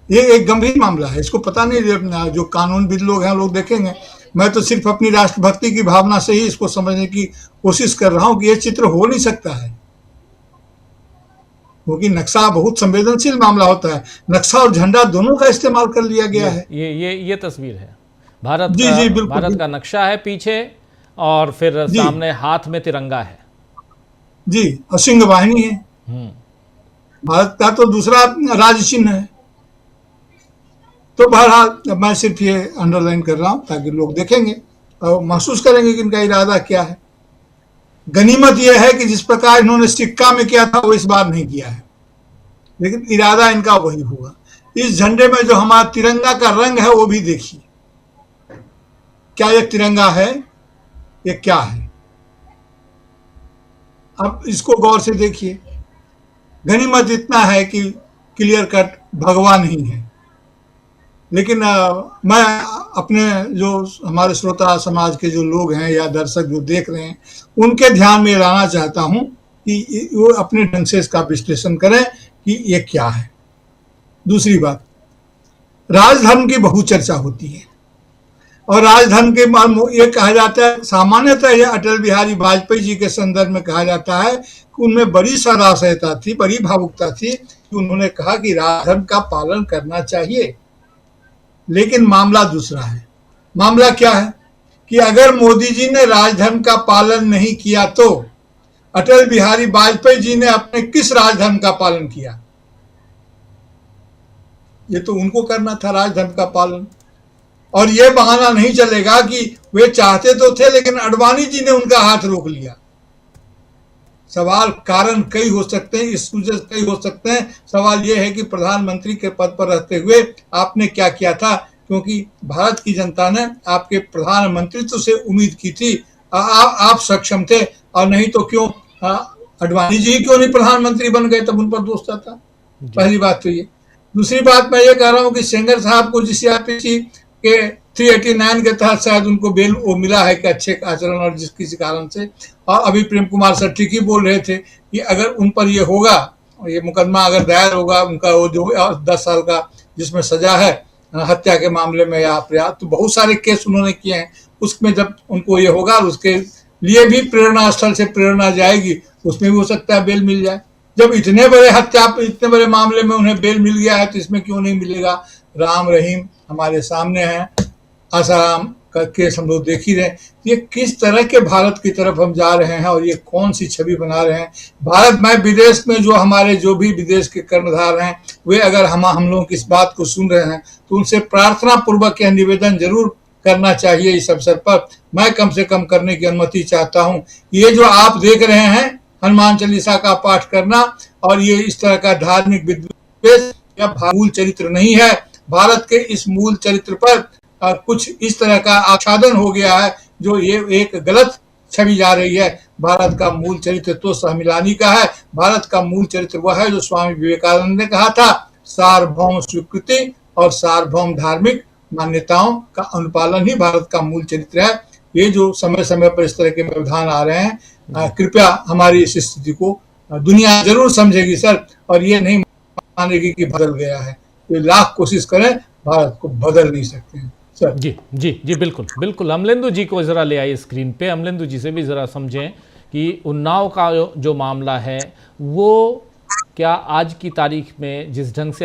ये एक गंभीर मामला है, इसको पता नहीं, जो कानूनविद लोग हैं लोग देखेंगे। मैं तो सिर्फ अपनी राष्ट्रभक्ति की भावना से ही इसको समझने की कोशिश कर रहा हूं कि ये चित्र हो नहीं सकता है, क्योंकि नक्शा बहुत संवेदनशील मामला होता है। नक्शा और झंडा दोनों का इस्तेमाल कर लिया गया है। ये तस्वीर है भारत जी, का, जी, बिल्कुल, भारत का नक्शा है पीछे और फिर सामने हाथ में तिरंगा है जी, और सिंह वाहिनी है। भारत का तो दूसरा राज्य चिन्ह है। तो बहरहाल मैं सिर्फ ये अंडरलाइन कर रहा हूं ताकि लोग देखेंगे और महसूस करेंगे कि इनका इरादा क्या है। गनीमत यह है कि जिस प्रकार इन्होंने सिक्का में किया था वो इस बार नहीं किया है, लेकिन इरादा इनका वही होगा। इस झंडे में जो हमारा तिरंगा का रंग है वो भी देखिए, क्या ये तिरंगा है, ये क्या है? अब इसको गौर से देखिए। गनीमत इतना है कि क्लियर कट भगवा नहीं है, लेकिन मैं अपने जो हमारे श्रोता समाज के जो लोग हैं या दर्शक जो देख रहे हैं उनके ध्यान में लाना चाहता हूं कि वो अपने ढंग से इसका विश्लेषण करें कि ये क्या है। दूसरी बात, राजधर्म की बहुत चर्चा होती है और राजधर्म के ये कहा जाता है, सामान्यतः यह अटल बिहारी वाजपेयी जी के संदर्भ में कहा जाता है कि उनमें बड़ी सरासयता थी, बड़ी भावुकता थी कि उन्होंने कहा कि राजधर्म का पालन करना चाहिए। लेकिन मामला दूसरा है। मामला क्या है कि अगर मोदी जी ने राजधर्म का पालन नहीं किया तो अटल बिहारी वाजपेयी जी ने अपने किस राजधर्म का पालन किया? ये तो उनको करना था राजधर्म का पालन। और ये बहाना नहीं चलेगा कि वे चाहते तो थे लेकिन अडवाणी जी ने उनका हाथ रोक लिया। सवाल कारण कई हो सकते हैं, एक्सक्यूजेस कई हो सकते हैं। सवाल यह है कि प्रधानमंत्री के पद पर रहते हुए आपने क्या किया था, क्योंकि भारत की जनता ने आपके प्रधानमंत्रित्व से उम्मीद की थी। आप सक्षम थे, और नहीं तो क्यों अडवाणी जी क्यों नहीं प्रधानमंत्री बन गए, तब उन पर दोष था। पहली बात तो ये। दूसरी बात मैं ये कह रहा हूं कि सेंगर साहब को जिस सीआरपीसी के 389 के तहत शायद उनको बेल वो मिला है कि अच्छे आचरण और जिस किसी कारण से, और अभी प्रेम कुमार सर ठीक ही बोल रहे थे कि अगर उन पर ये होगा, ये मुकदमा अगर दायर होगा, उनका वो जो 10 साल का जिसमें सजा है हत्या के मामले में या अपराध, तो बहुत सारे केस उन्होंने किए हैं, उसमें जब उनको ये होगा उसके लिए भी प्रेरणा स्थल से प्रेरणा जाएगी, उसमें भी हो सकता है बेल मिल जाए। जब इतने बड़े हत्या, इतने बड़े मामले में उन्हें बेल मिल गया है तो इसमें क्यों नहीं मिलेगा? राम रहीम हमारे सामने है, आसाराम का केस हम लोग देख ही रहे हैं। ये किस तरह के भारत की तरफ हम जा रहे हैं और ये कौन सी छवि बना रहे हैं भारत में? विदेश में जो हमारे जो भी विदेश के कर्णधार हैं वे अगर हम लोग इस बात को सुन रहे हैं तो उनसे प्रार्थना पूर्वक यह निवेदन जरूर करना चाहिए इस अवसर पर। मैं कम से कम करने की अनुमति चाहता हूं। ये जो आप देख रहे हैं हनुमान चालीसा का पाठ करना और ये इस तरह का धार्मिक विद्वेष या मूल चरित्र नहीं है। भारत के इस मूल चरित्र पर कुछ इस तरह का आच्छादन हो गया है जो ये एक गलत छवि जा रही है। भारत का मूल चरित्र तो सहमिलानी का है। भारत का मूल चरित्र वह है जो स्वामी विवेकानंद ने कहा था, सार्वभौम स्वीकृति और सार्वभौम धार्मिक मान्यताओं का अनुपालन ही भारत का मूल चरित्र है। ये जो समय समय पर इस तरह के व्यवधान आ रहे हैं, कृपया हमारी इस स्थिति को दुनिया जरूर समझेगी सर, और ये नहीं मानेगी कि बदल गया है। ये लाख कोशिश करें, भारत को बदल नहीं सकते हैं सर। जी जी जी, बिल्कुल बिल्कुल। अमलेंदु जी को जरा ले आइए स्क्रीन पे। अमलेंदु जी से भी जरा समझें कि उन्नाव का जो मामला है वो क्या आज की तारीख में जिस ढंग से